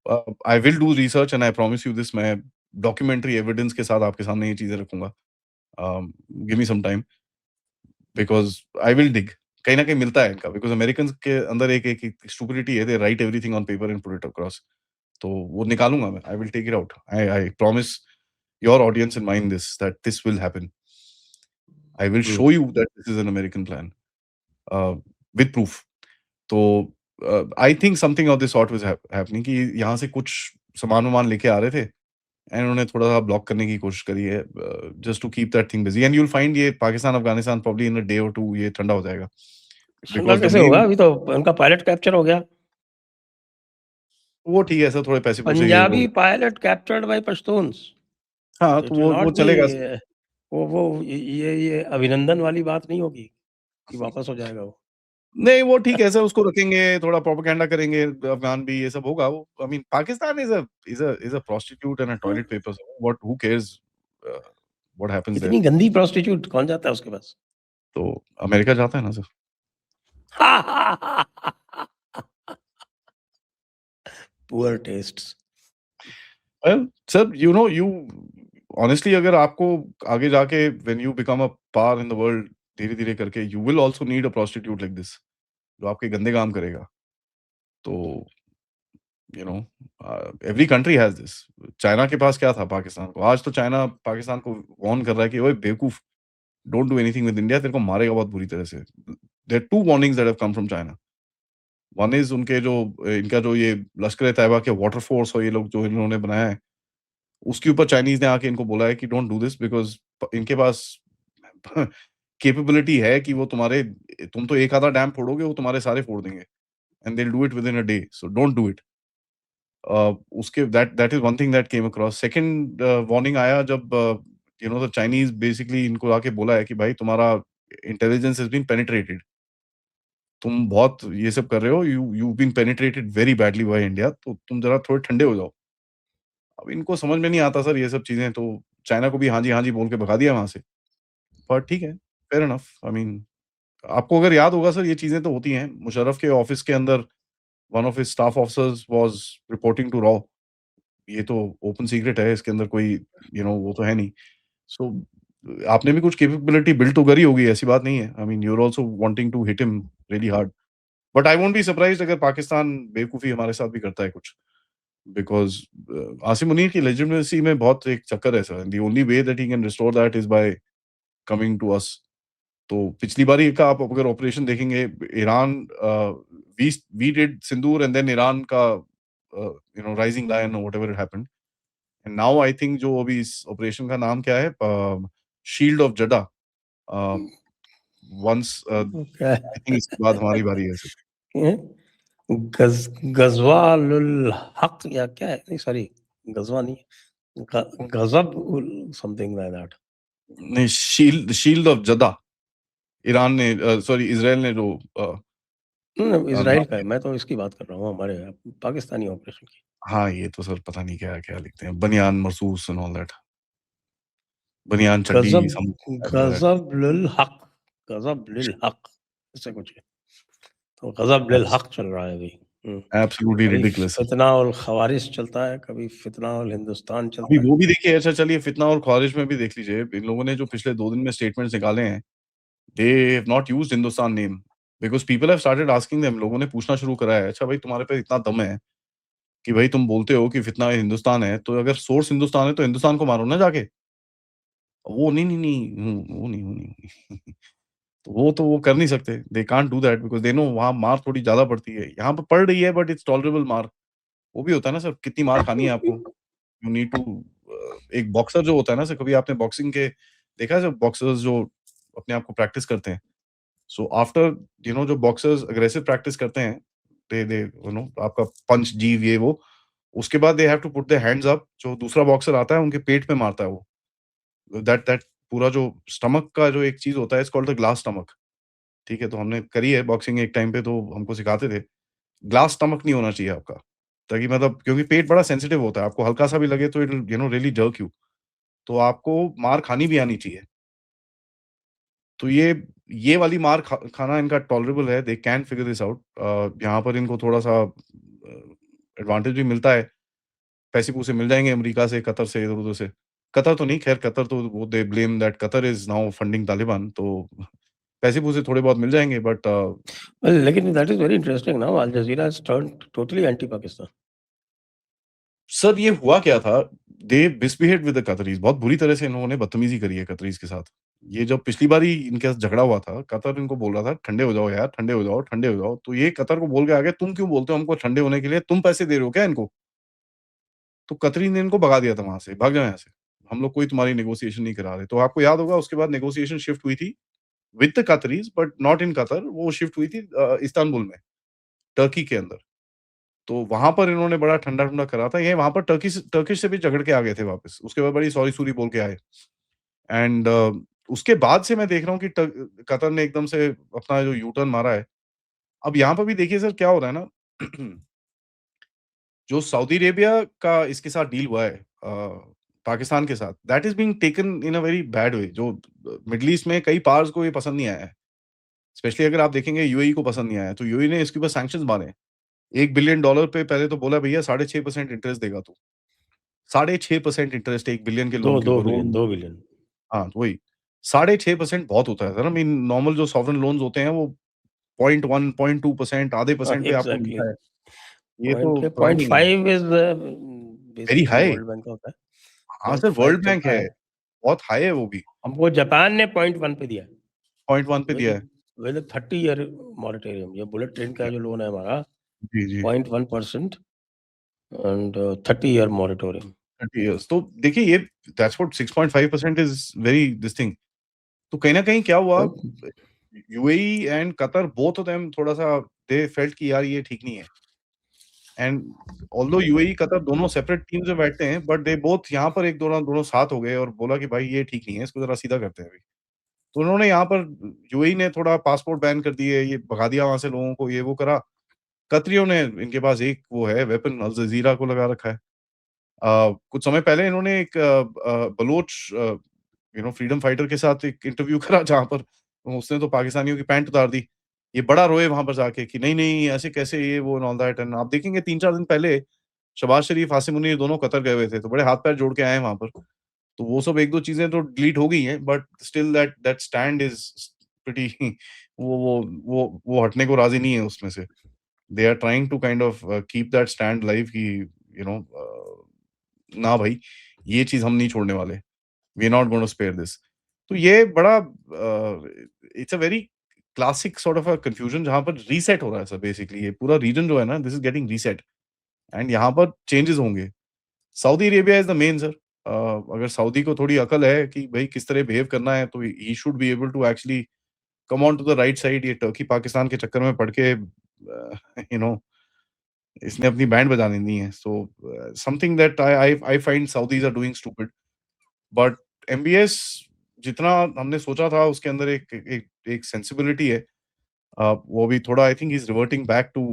I will do research and I promise you this, मैं डॉक्यूमेंट्री एविडेंस के साथ आपके सामने ये चीज़ें रखूँगा। Give me some time, because I will dig. कहीं न कहीं मिलता है इनका, बिकॉज़ अमेरिकन्स के अंदर एक एक एक स्टुपिडिटी है, they write everything on paper and put it across. तो वो निकालूँगा मैं, I will take it out. I promise your audience and mine this, that this will happen. I will show you that this is an American plan with proof. तो I think something of this sort was happening, कि यहाँ से कुछ सामान-वामान लेके आ रहे थे एंड उन्होंने थोड़ा-सा ब्लॉक करने की कोशिश करी है, just to keep that thing busy, and you will find ये Pakistan, Afghanistan probably in a day और 2 ये ठंडा हो जाएगा। ठंडा बिकॉज़ द कैसे होगा? मेन, अभी तो उनका पायलट कैप्चर हो गया। वो ठीक है, ऐसा थोड़े पैसे-पूसे ये वो, Punjabi pilot captured by Pashtuns. हाँ, तो इट विल वो नॉट बी चलेगा। वो ये अभिनंदन वाली बात नहीं होगी कि वापस हो जाएगा वो। नहीं, वो ठीक है, ऐसा उसको रखेंगे, थोड़ा प्रोपेगेंडा करेंगे, अफ़गान भी ये सब होगा वो, I mean Pakistan is a prostitute and a toilet paper, so what, who cares uh, what happens there? इतनी गंदी प्रोस्टिट्यूट कौन जाता है उसके पास? तो अमेरिका जाता है ना sir. Poor tests. Well sir, you know, you honestly, अगर आपको आगे जाके when you become a power in the world, धीरे-धीरे करके you will also need a prostitute like this, जो आपके गंदे काम करेगा। तो you know, every country has this. China के पास क्या था पाकिस्तान को? आज तो चाइना पाकिस्तान को वार्न कर रहा है कि ओए बेवकूफ, don't do anything with India, तेरे को मारेगा बहुत बुरी तरह से। There are 2 warnings that have come from China. One is उनके जो इनका जो ये लश्कर-ए-तैयबा के वाटर फोर्स और ये लोग जो इन्होंने बनाया है, उसके ऊपर चाइनीज़ ने आके इनको बोला है कि डोंट डू दिस, बिकॉज़ इनके पास कैपेबिलिटी है कि वो तुम्हारे, तुम तो एक आधा डैम फोड़ोगे, वो तुम्हारे सारे फोड़ देंगे, and they will do it within a day, so don't do it. उसके that that is one thing that came across. Second warning आया जब you know the Chinese basically इनको आके बोला है कि भाई तुम्हारा इंटेलिजेंस हैज़ बीन पेनिट्रेटेड। तुम बहुत ये सब कर रहे हो, you been penetrated very badly by India, तो तुम ज़रा थोड़े ठंडे हो जाओ। अब इनको समझ में नहीं आता सर ये सब चीज़ें, तो चाइना को भी हाँ जी बोल के भगा दिया वहाँ से। पर ठीक है, फेयर इनफ, आई मीन आपको अगर याद होगा सर, ये चीज़ें तो होती हैं। मुशर्रफ के ऑफिस के अंदर one of his staff officers was reporting to रॉ। ये तो ओपन सीक्रेट है, इसके अंदर कोई वो तो है नहीं। सो आपने भी कुछ कैपेबिलिटी बिल्ड तो करी होगी, ऐसी बात नहीं है। I mean you are also wanting to hit him really hard. But I won't be surprised अगर पाकिस्तान बेवकूफ़ी हमारे साथ भी करता है कुछ। बिकॉज़ आसिम मुनीर की लेजिटिमेसी में बहुत एक चक्कर है sir. The only way that he can restore that is by coming to us. तो पिछली बारी का आप अगर ऑपरेशन देखेंगे, Iran, we did Sindoor and then Iran का राइजिंग लायन और whatever it happened. And now I think जो अभी इस ऑपरेशन का नाम क्या है, शील्ड ऑफ जड्डा। वंस क्या आई थिंक इसके बाद हमारी बारी है सर। है? गज़वालुल हक या क्या है? नहीं सॉरी, गज़वा नहीं, गज़ब उल समथिंग लाइक दैट। नहीं, शील्ड ऑफ जद्दा ईरान ने, सॉरी इज़राइल ने जो इज़राइल नाम का है, दिया। मैं तो इसकी बात कर रहा हूँ, हमारे पाकिस्तानी ऑपरेशन की। हाँ, ये तो सर पता नहीं क्या-क्या लिखते हैं, बनियान मरसूस एंड ऑल दैट। बनियान चड्डी गज़ब समथिंग लाइक दैट। गज़ब लिल हक, गज़ब लिल हक, ऐसा कुछ है। तो गज़ब लिल हक चल रहा है अभी। हुँ। एब्सोल्युटली कभी रिडिकुलस। फितना उल ख़वारिज चलता है, कभी फितना उल हिंदुस्तान अभी चलता है। वो भी देखिए, अच्छा चलिए फितना और ख्वारिज में भी देख लीजिए, इन लोगों ने जो पिछले 2 दिन में स्टेटमेंट्स निकाले हैं, they have not used Hindustan name, because people have started asking them, लोगों ने पूछना शुरू करा है, अच्छा भाई तुम्हारे पे इतना दम है कि भाई तुम बोलते हो कि फितना हिंदुस्तान है, तो अगर सोर्स हिंदुस्तान है तो हिंदुस्तान को मारो ना जाके। वो वो नहीं। तो वो कर नहीं सकते। They can't do that because they know वहाँ मार थोड़ी ज़्यादा पड़ती है। यहाँ पे पड़ रही है बट इट्स टॉलरेबल मार। वो भी होता है ना सर, कितनी मार खानी है आपको? यू नीड टू एक बॉक्सर जो होता है ना सर, कभी आपने बॉक्सिंग के देखा है जब बॉक्सर्स जो अपने आप को प्रैक्टिस करते हैं, सो आफ्टर जो बॉक्सर्स अग्रेसिव प्रैक्टिस करते हैं, दे आपका पंच, जीव ये वो, उसके बाद they have to put their hands up, जो दूसरा बॉक्सर आता है उनके पेट पे मारता है वो। दैट दैट पूरा जो स्टमक का जो एक चीज़ होता है, it's called the glass stomach. ठीक है? तो हमने करी है बॉक्सिंग एक टाइम पे, तो हमको सिखाते थे। ग्लास स्टमक नहीं होना चाहिए आपका, ताकि मतलब क्योंकि पेट बड़ा सेंसिटिव होता है, आपको हल्का-सा भी लगे तो it will really jerk you. तो आपको मार खानी भी आनी चाहिए। तो ये वाली मार खाना इनका टॉलरेबल है, they can figure this out. यहाँ पर इनको थोड़ा-सा एडवांटेज भी मिलता है, पैसे-पूसे मिल जाएँगे अमेरिका से, कतर से, इधर-उधर से। कतर तो नहीं, खैर कतर तो वो they blame that Qatar is now funding Taliban, तो पैसे-पूसे थोड़े बहुत मिल जाएँगे बट Well, लेकिन that is very interesting now. Al Jazeera has turned totally anti-Pakistan. Sir ये हुआ क्या था, दे मिसबिहेव्ड विद द कतरीज़, बहुत बुरी तरह से इन्होंने बदतमीज़ी करी है कतरीज़ के साथ। ये जब पिछली बारी इनके साथ झगड़ा हुआ था, कतर इनको बोल रहा था, "ठंडे हो जाओ यार, ठंडे हो जाओ, ठंडे हो जाओ।" तो ये कतर को बोल के आ गए, "तुम क्यों बोलते हो हमको ठंडे होने के लिए? तुम पैसे दे रहे हो क्या इनको?" तो कतरी ने इनको भगा दिया था वहाँ से, "भाग जाओ यहाँ से, हम लोग कोई तुम्हारी नेगोशिएशन नहीं करा रहे।" तो आपको याद होगा उसके बाद नेगोशिएशन शिफ्ट हुई थी with the Qataris but not in Qatar, वो शिफ्ट हुई थी इस्तांबुल में, टर्की के अंदर। तो वहाँ पर इन्होंने बड़ा ठंडा-ठंडा करा था। ये वहाँ पर टर्किश से भी झगड़ के आ गए थे वापस। उसके बाद बड़ी सॉरी-सूरी बोल के आए एंड उसके बाद से मैं देख रहा हूँ कि कतर ने एकदम से अपना जो यू टर्न मारा है। अब यहाँ पर भी देखिए सर क्या हो रहा है ना, जो सऊदी अरेबिया का इसके साथ डील हुआ है पाकिस्तान के साथ, that is being taken in a very bad way, जो मिडल ईस्ट में कई पावर्स को ये पसंद नहीं आया है। स्पेशली अगर आप देखेंगे यूएई को पसंद नहीं आया है, तो यूएई ने इसके ऊपर सैंक्शंस मारे हैं। $1 बिलियन पे पहले तो बोला भैया 6.5% इंटरेस्ट देगा तू। 6.5% इंटरेस्ट 1 बिलियन के 2 लोन के 2 ऊपर बिलियन रोन 2 बिलियन। हाँ, तो वही 6.5% बहुत होता है सर। आई मीन नॉर्मल जो सॉवरेन लोन्स होते हैं वो 0.1 0.2% आधे हाँ, परसेंट पे आपको एग्ज़ैक्टली। मिलता है। ये पॉइंट तो के समझ नहीं 0.5 is very basically high. World bank का होता है। हाँ सर, 0.5 वर्ल्ड बैंक चलता है, है। बहुत हाई है वो भी, हमको जापान ने 0.1 पे दिया है। 0.1 पे विद दिया है। With 30 year moratorium. ये बुलेट ट्रेन का जो लोन है हमारा जी, जी, 0.1% एंड 30 ईयर मॉरेटोरियम। 30 इयर्स। तो देखिए ये that's what 6.5% is very this thing. तो कहीं न कहीं क्या हुआ, UAE and Qatar both of them थोड़ा-सा दे फेल्ट कि यार ये ठीक नहीं है। एंड ऑल्दो यूएई, कतर दोनों सेपरेट टीम्स में बैठते हैं, बट दे बोथ यहाँ पर एक दोनों दोनों साथ हो गए और बोला कि भाई ये ठीक नहीं है, इसको ज़रा सीधा करते हैं अभी। तो उन्होंने यहाँ पर यूएई ने थोड़ा पासपोर्ट बैन कर दिए, ये भगा दिया वहाँ से लोगों को, ये वो करा। कतरियों ने इनके पास एक वो है वेपन, अल जज़ीरा को लगा रखा है। कुछ समय पहले इन्होंने एक बलोच फ्रीडम फाइटर के साथ एक इंटरव्यू करा जहाँ पर उसने तो पाकिस्तानियों की पैंट उतार दी। ये बड़ा रोए वहाँ पर जाके कि नहीं-नहीं ऐसे कैसे ये वो एंड ऑल दैट एंड आप देखेंगे 3-4 दिन पहले शहबाज शरीफ, आसिम मुनीर दोनों कतर गए हुए थे, तो बड़े हाथ-पैर जोड़ के आए हैं वहाँ पर। तो वो सब 1-2 चीज़ें तो डिलीट हो गई हैं but still that that stand is pretty वो हटने को राज़ी नहीं है उसमें से। They are trying to kind of keep that stand live कि ना भाई, ये चीज़ हम नहीं छोड़ने वाले। We are not gonna spare this. तो ये बड़ा it's a very classic sort of a confusion जहाँ पर रीसेट हो रहा है सर बेसिकली ये पूरा रीजन जो है ना, this is getting reset and यहाँ पर चेंजेस होंगे। Saudi Arabia is the main sir. अगर सऊदी को थोड़ी अकल है कि भई किस तरह बिहेव करना है, तो he should be able to actually come on to the right side. ये टर्की पाकिस्तान के चक्कर में पड़ के यू नो इसने अपनी बैंड बजानी नहीं है। So something that I find Saudis are doing stupid but MBS जितना हमने सोचा था उसके अंदर एक सेंसिबिलिटी है। वो भी थोड़ा I think he is reverting back to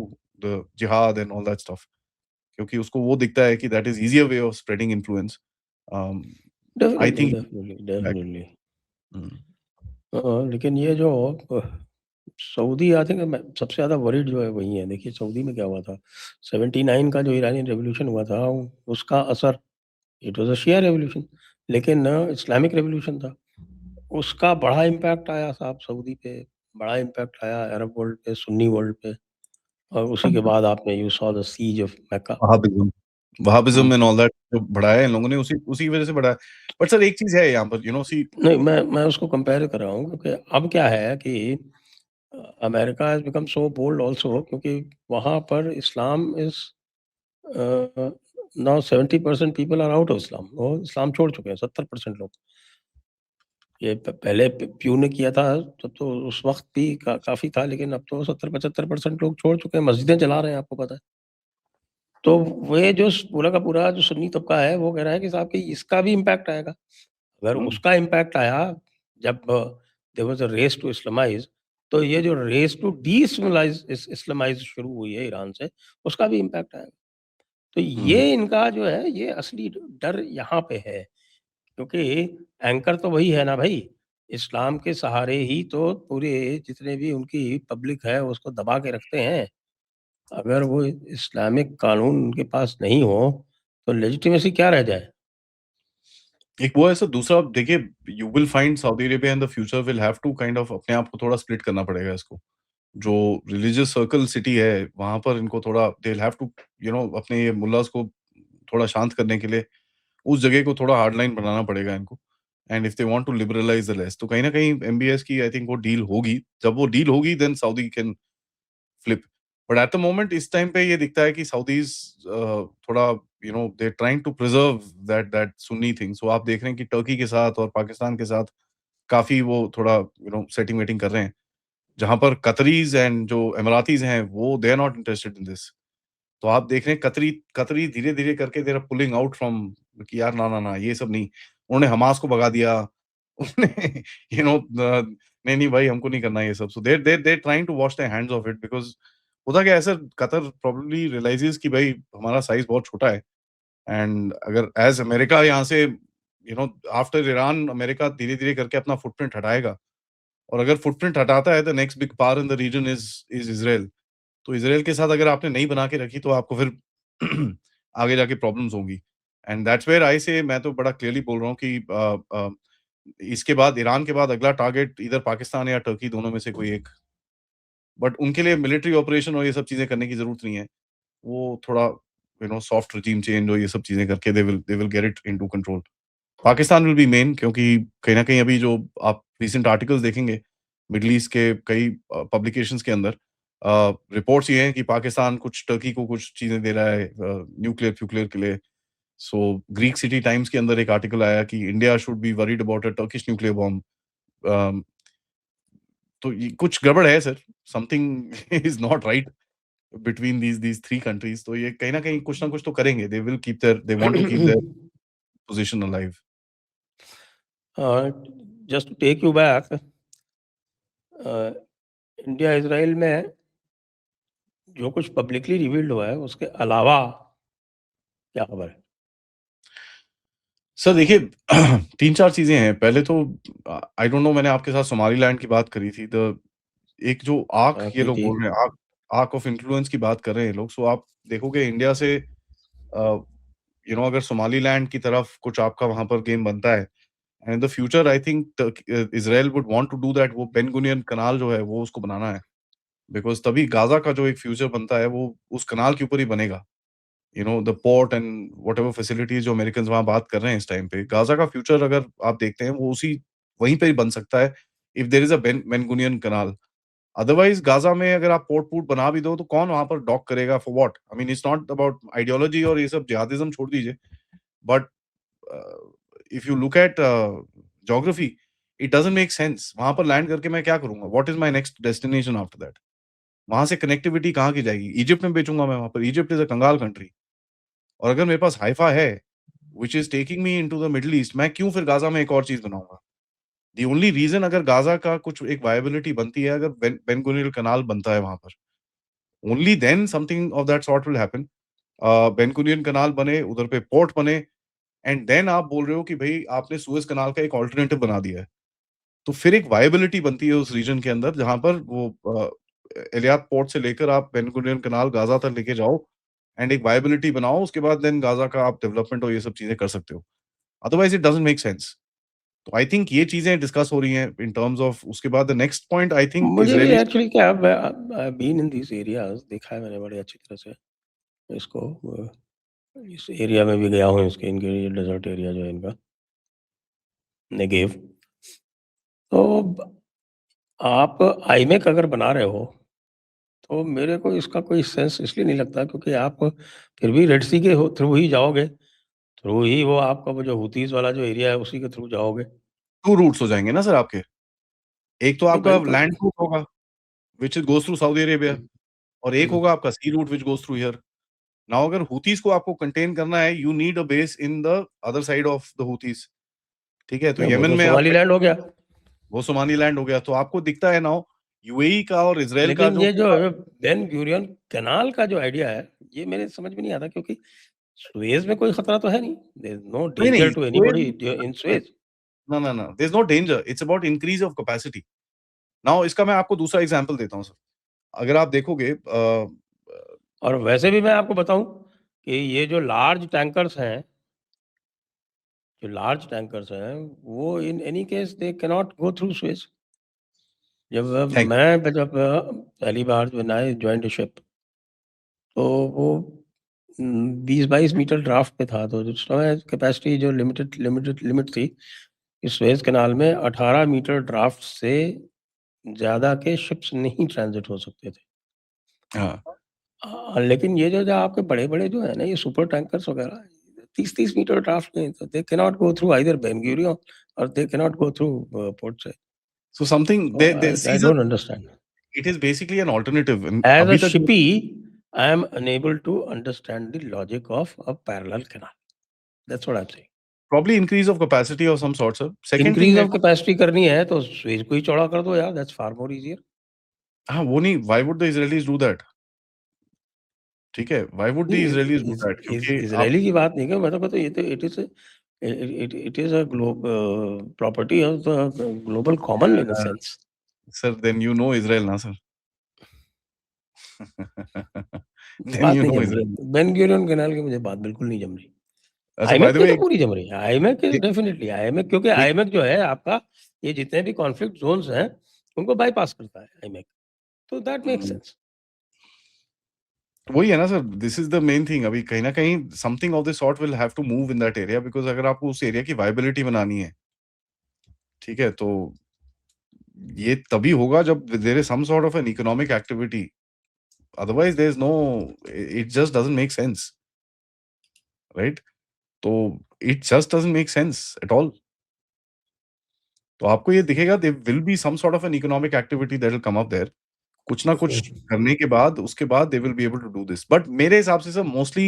the jihad and all that stuff क्योंकि उसको वो दिखता है कि that is easier way of spreading influence. Um, I definitely, think definitely, back. Definitely. हुँ, लेकिन ये जो सऊदी आई थिंक मैं सबसे ज़्यादा वरीड जो है वही है। देखिए सऊदी में क्या हुआ था, 79 का जो ईरानी रिवॉल्यूशन हुआ था, उसका असर it was a Shia revolution, लेकिन इस्लामिक रिवॉल्यूशन था। उसका बड़ा इम्पैक्ट आया साहब सऊदी पे, बड़ा इम्पैक्ट आया अरब वर्ल्ड पे, सुन्नी वर्ल्ड पे और उसी के बाद आपने you saw the siege of Mecca. Wahhabism. Wahhabism and all that जो बढ़ाया है इन लोगों ने उसी उसी वजह से बढ़ाया। बट सर एक चीज है यहाँ पर सी नहीं, मैं उसको कंपेयर कर रहा हूँ क्योंकि अब क्या है कि America has become so bold also, क्योंकि वहाँ पर Islam is now 70% people are out of Islam. वो इस्लाम छोड़ चुके हैं 70% लोग। ये पहले प्यू ने किया था तो उस वक्त भी काफी था, लेकिन अब तो 70-75% लोग छोड़ चुके हैं, मस्जिदें चला रहे हैं, आपको पता है। तो वे जो पूरा का पूरा जो सुन्नी तबका है वो कह रहा है कि साहब कि इसका भी इम्पैक्ट आएगा। अगर उसका इम्पैक्ट आया जब there was a race to Islamise, तो ये जो रेस टू डी इस्लामाइज शुरू हुई है ईरान से, उसका भी इम्पैक्ट आएगा। तो ये इनका जो है ये असली डर यहाँ पे है, क्योंकि एंकर तो वही है ना भाई, इस्लाम के सहारे ही तो पूरे जितने भी उनकी पब्लिक है उसको दबा के रखते हैं। अगर वो इस्लामिक कानून उनके पास नहीं हो, तो लेजिटिमेसी क्या रह जाए? एक वो है सर, दूसरा देखिए you will find Saudi Arabia in the future will have to kind of अपने आप को थोड़ा स्प्लिट करना पड़ेगा इसको। जो रिलीजियस सर्कल सिटी है, वहाँ पर इनको थोड़ा दे विल हैव टू अपने ये मुल्लास को थोड़ा शांत करने के लिए उस जगह को थोड़ा हार्ड लाइन बनाना पड़ेगा इनको। And if they want to liberalise the less तो कहीं न कहीं एमबीएस की आई थिंक वो डील होगी। जब वो डील होगी then Saudi can flip. But at the moment इस टाइम पे ये दिखता है कि सऊदीज़ थोड़ा they are trying to preserve that that Sunni thing. So आप देख रहे हैं कि टर्की के साथ और पाकिस्तान के साथ काफ़ी वो थोड़ा सेटिंग वेटिंग कर रहे हैं। जहाँ पर कतरीज़ एंड जो इमारातीज़ हैं वो they are not interested in this. तो आप देख रहे हैं कतरी कतरी धीरे-धीरे करके they are pulling out from कि यार ना, ना, ना ये सब नहीं। उन्होंने हमास को भगा दिया। उन्होंने नहीं, नहीं भाई हमको नहीं करना ये सब। So they trying to wash their hands of it because होता क्या है सर, कतर प्रोबेबली रियलाइजेस कि भाई हमारा साइज़ बहुत छोटा है एंड अगर एज़ अमेरिका यहाँ से आफ्टर ईरान अमेरिका धीरे-धीरे करके अपना फुटप्रिंट हटाएगा और अगर फुटप्रिंट हटाता है the next big power in the region is Israel. तो इज़राइल के साथ अगर आपने नहीं बना के रखी तो आपको फिर आगे जाके प्रॉब्लम्स होंगी। एंड दैट्स वेयर आई से मैं तो बड़ा क्लियरली बोल रहा हूँ कि इसके बाद ईरान के बाद अगला टारगेट इधर पाकिस्तान या टर्की दोनों में से कोई एक। बट उनके लिए मिलिट्री ऑपरेशन और ये सब चीज़ें करने की ज़रूरत नहीं है। वो थोड़ा सॉफ्ट रेजिम चेंज और ये सब चीज़ें करके they will get it into control. Pakistan will be main क्योंकि कहीं न कहीं अभी जो आप रीसेंट आर्टिकल्स देखेंगे मिडल ईस्ट के कई पब्लिकेशंस के अंदर रिपोर्ट्स ये हैं कि पाकिस्तान कुछ टर्की को कुछ चीज़ें दे रहा है न्यूक्लियर के लिए। सो ग्रीक सिटी टाइम्स के अंदर एक आर्टिकल आया कि India should be worried about a Turkish nuclear bomb. Uh, तो ये कुछ गड़बड़ है sir, something is not right between these 3 countries. तो ये कहीं न कहीं कुछ ना कुछ तो करेंगे। They want to keep their position alive. Just to take you back, India Israel में जो कुछ पब्लिकली रिवील्ड हुआ है, उसके अलावा क्या खबर है? सर देखिए 3-4 चीज़ें हैं। पहले तो आई डोंट नो मैंने आपके साथ सोमालीलैंड की बात करी थी। द एक जो आर्क ये की लोग थी। बोल रहे हैं, आर्क आर्क ऑफ इन्फ्लुएंस की बात कर रहे हैं ये लोग। सो आप देखोगे इंडिया से अगर सोमालीलैंड की तरफ कुछ आपका वहाँ पर गेम बनता है and in the future I think Israel would want to do that. वो बेन गुनियन कनाल जो है वो उसको बनाना है। बिकॉज़ तभी गाज़ा का जो एक फ्यूचर बनता है वो उस कनाल के ऊपर ही बनेगा। The port and whatever facilities जो अमेरिकन्स वहाँ बात कर रहे हैं इस टाइम पे, गाज़ा का फ्यूचर अगर आप देखते हैं वो उसी वहीं पे ही बन सकता है if there is a Ben Gurion canal. Otherwise Gaza में अगर आप पोर्ट-वोर्ट बना भी दो तो कौन वहाँ पर डॉक करेगा for what? I mean it's not about ideology और ये सब जिहादिज़्म छोड़ दीजिए। But if you look eight geography it doesn't make sense. वहाँ पर लैंड करके मैं क्या करूँगा? What is my next destination after that? वहाँ से कनेक्टिविटी कहाँ की जाएगी? इजिप्ट में बेचूँगा मैं वहाँ पर। इजिप्ट इज़ अ कंगाल कंट्री और अगर मेरे पास हाइफ़ा है which is taking me into the Middle east, मैं क्यों फिर गाज़ा में एक और चीज़ बनाऊँगा? द ओनली रीज़न अगर गाज़ा का कुछ एक वायबिलिटी बनती है अगर बेन गुनियल कनाल बनता है वहाँ पर, only then something of that sort will happen. Ben गुनियल कनाल बने, उधर पे पोर्ट बने एंड देन आप बोल रहे हो कि भई आपने सुएज़ कनाल का एक अल्टरनेटिव बना दिया है। तो फिर एक वायबिलिटी बनती है उस रीजन के अंदर जहाँ पर वो एलियात पोर्ट से लेकर आप बेन गुनियल कनाल गाज़ा तक लेके जाओ एंड एक वायबिलिटी बनाओ, उसके बाद देन गाज़ा का आप डेवलपमेंट और ये सब चीज़ें कर सकते हो। Otherwise it doesn't make sense. तो आई थिंक ये चीज़ें डिस्कस हो रही हैं इन टर्म्स ऑफ उसके बाद the next point I think मुझे भी इज़राइली एक्चुअली क्या, I been in these areas, देखा है मैंने बड़ी अच्छी तरह से इसको। इस एरिया में भी गया हूँ, इसके इनके ये डेज़र्ट एरिया जो है इनका, नेगेव। तो आप आईमैक अगर बना रहे हो, तो मेरे को इसका कोई सेंस इसलिए नहीं लगता क्योंकि आप फिर भी रेड सी के हो थ्रू ही जाओगे, थ्रू ही वो आपका वो जो हूथीज़ वाला जो एरिया है उसी के थ्रू जाओगे। 2 रूट्स हो जाएँगे ना सर आपके। एक तो नहीं आपका वही तो लैंड रूट होगा, which is goes through Saudi Arabia, हुँ, और एक हुँ। होगा आपका sea route which goes through here. Now अगर हूथीज़ को आपको कंटेन करना है, you need a base in the other side of the Houthis, ठीक है? तो नहीं वो यमन तो में आपका सोमालीलैंड हो गया। वो सोमालीलैंड हो गया, तो आपको दिखता है नाउ यूएई का और इज़राइल का लेकिन जो ये जो पूरा बेन गुरियन कैनाल का जो आइडिया है, ये मेरे समझ में नहीं आता क्योंकि सुएज़ में कोई खतरा तो है नहीं। देयर इज़ नो नहीं, डेंजर नहीं, to Suez anybody in Suez. No, no, no. There's no danger. It's about increase of capacity. Now इसका मैं आपको दूसरा एग्जांपल देता हूँ सर। अगर आप देखोगे और वैसे भी मैं आपको बताऊँ कि ये जो लार्ज टैंकर्स हैं, जो लार्ज टैंकर्स हैं, वो in any case they cannot go through Suez. थैंक जब पहली बार when I joined the ship, तो वो 20-22 मीटर ड्राफ्ट पे था, तो उस समय कैपेसिटी जो लिमिट थी, इस सुएज़ कैनाल में 18 मीटर ड्राफ्ट से ज़्यादा के शिप्स नहीं ट्रांज़िट हो सकते थे। हाँ, लेकिन ये जो जो आपके बड़े-बड़े जो है ना, ये सुपर टैंकर्स वगैरह 30-30 मीटर ड्राफ्ट में, तो they cannot go through either Ben Gurion और they cannot go through port side. so something So they I see sir, don't understand. it is basically an alternative. As a अभी तक shippy, I am unable to understand the logic of a parallel canal. That's what I'm saying. probably increase of capacity of some sort sir. Second thing increase मेरे ऑफ को कैपेसिटी करनी है तो स्वेज को ही चौड़ा कर दो यार, दैट्स फार मोर ईज़ियर। हाँ, वो नहीं, why would the Israelis do that? ठीक है, why would the नहीं Israelis do that? क्योंकि आप इज़राइली की बात नहीं कर, मैं तो कहता हूँ ये तो it is a property of the global common in a sense. sir then you know Israel ना sir. then बात you नहीं know जम रही। Israel. बेन गूरियन कैनाल की मुझे बात बिल्कुल नहीं जम रही। अच्छा बाय आईमैक द की वे तो पूरी जम रही है। आईमैक की तो एक डेफिनिटली आईमैक, क्योंकि एक आईमैक जो है आपका, ये जितने भी कॉन्फ्लिक्ट ज़ोन्स हैं, उनको बायपास करता है आईमैक। तो दैट मेक्स हुँ। सेंस। वही है ना sir, this is the main thing. अभी कहीं न कहीं something of this sort will have to move in that area because अगर आपको उस एरिया की वायबिलिटी बनानी है, ठीक है? तो ये तभी होगा जब there is some sort of an economic activity, otherwise there is no it just doesn't make sense, right? तो it just doesn't make sense at all. तो आपको ये दिखेगा there will be some sort of an economic activity that will come up there. कुछ ना कुछ करने के बाद उसके बाद they will be able to do this. But मेरे हिसाब से sir mostly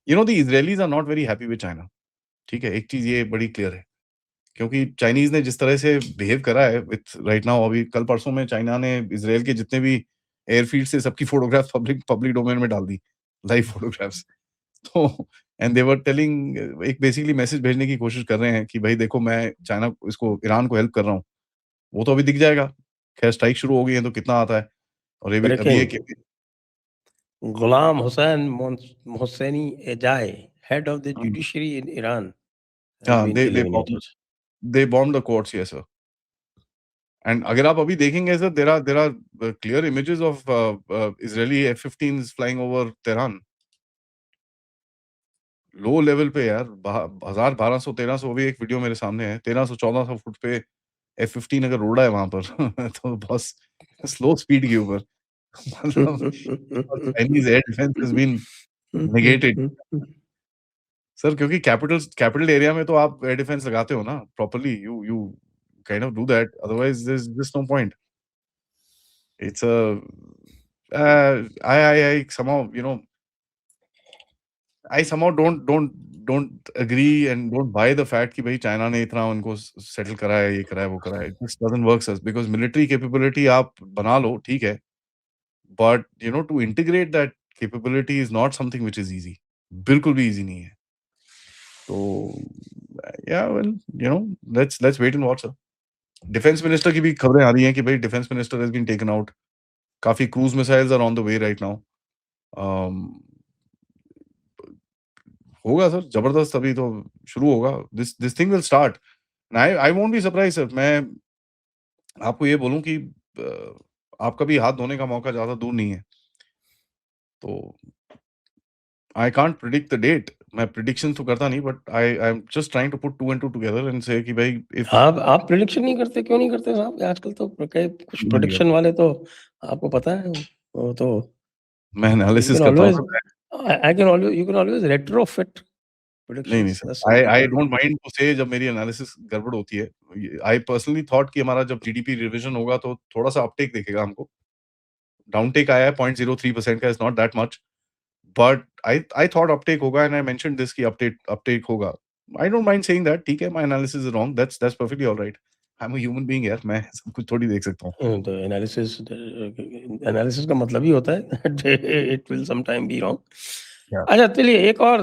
you know the Israelis are not very happy with China, ठीक है? एक चीज़ ये बड़ी क्लियर है। क्योंकि चाइनीज़ ने जिस तरह से बिहेव करा है विथ राइट नाउ, अभी कल-परसों में चाइना ने इज़राइल के जितने भी एयरफ़ील्ड से सबकी फ़ोटोग्राफ्स पब्लिक पब्लिक डोमेन में डाल दी, लाइव फ़ोटोग्राफ्स। तो एंड दे वर टेलिंग, एक बेसिकली मैसेज भेजने की कोशिश कर रहे हैं कि भाई देखो मैं चाइना इसको ईरान को हेल्प कर रहा हूँ। वो तो अभी दिख जाएगा। ख़ैर स्ट्राइक शुरू हो गई है तो कितना आता है। और ये भी अभी ब्रेकिंग, एक Gholam Hossein Mohseni Ejei, head of the हाँ, जुडिशरी इन ईरान, हैज़ हाँ, been eliminated. They bomb the courts, yes sir. And अगर आप अभी देखेंगे sir there are clear images of Israeli F-15s flying over Tehran. Low level पे यार, 1000, 1200, 1300, अभी एक वीडियो मेरे सामने है, 1300-1400 फुट पे F-15 अगर उड़ रहा है वहाँ पर तो बहुत स्लो स्पीड के ऊपर मतलब Chinese air defence has been negated. Sir क्योंकि कैपिटल एरिया में तो आप एयर डिफेंस लगाते हो ना properly, you you kind of do that, otherwise there is just no point. It's I somehow, you know, I somehow don't agree and don't buy the fact कि भाई चाइना ने इतना उनको सेटल करा है, ये करा है, वो करा है। It just doesn't work sir, because military capability आप बना लो, ठीक है, but you know to integrate that capability is not something which is easy. बिल्कुल भी ईज़ी नहीं है। तो या well you know let's wait and watch sir. Defence minister की भी खबरें आ रही हैं कि भाई defence minister has been taken out. काफ़ी cruise missiles are on the way right now. Um होगा सर जबरदस्त, अभी तो शुरू होगा। This this thing will start. I I won't be surprised sir. मैं आपको ये बोलूँ कि आपका भी हाथ धोने का मौका ज़्यादा दूर नहीं है। तो I can't predict the date. मैं prediction तो करता नहीं, but I'm just trying to put two and two together and say कि भाई if आप प्रेडिक्शन नहीं करते, क्यों नहीं करते साहब? आजकल तो कई कुछ नहीं प्रेडिक्शन करता। वाले तो आपको पता है वो तो मैं you एनालिसिस can करता हूँ always sir. I can always you can always retrofit नहीं predictions. Sir, That's all you I can do. don't mind to say जब मेरी एनालिसिस गड़बड़ होती है। I personally thought कि हमारा जब जीडीपी रिविजन होगा तो थोड़ा-सा अपटेक दिखेगा हमको। डाउनटेक आया है 0.03% का, it's not that much, but I thought Uptake होगा एंड I mentioned this कि अपटेक होगा। I don't mind saying that, ठीक है, my analysis is wrong, that's perfectly all right. I'm a human being यार, मैं सब कुछ थोड़ी देख सकता हूँ। तो एनालिसिस का मतलब ही होता है that it will sometime be wrong. Yeah. अच्छा, चलिए एक और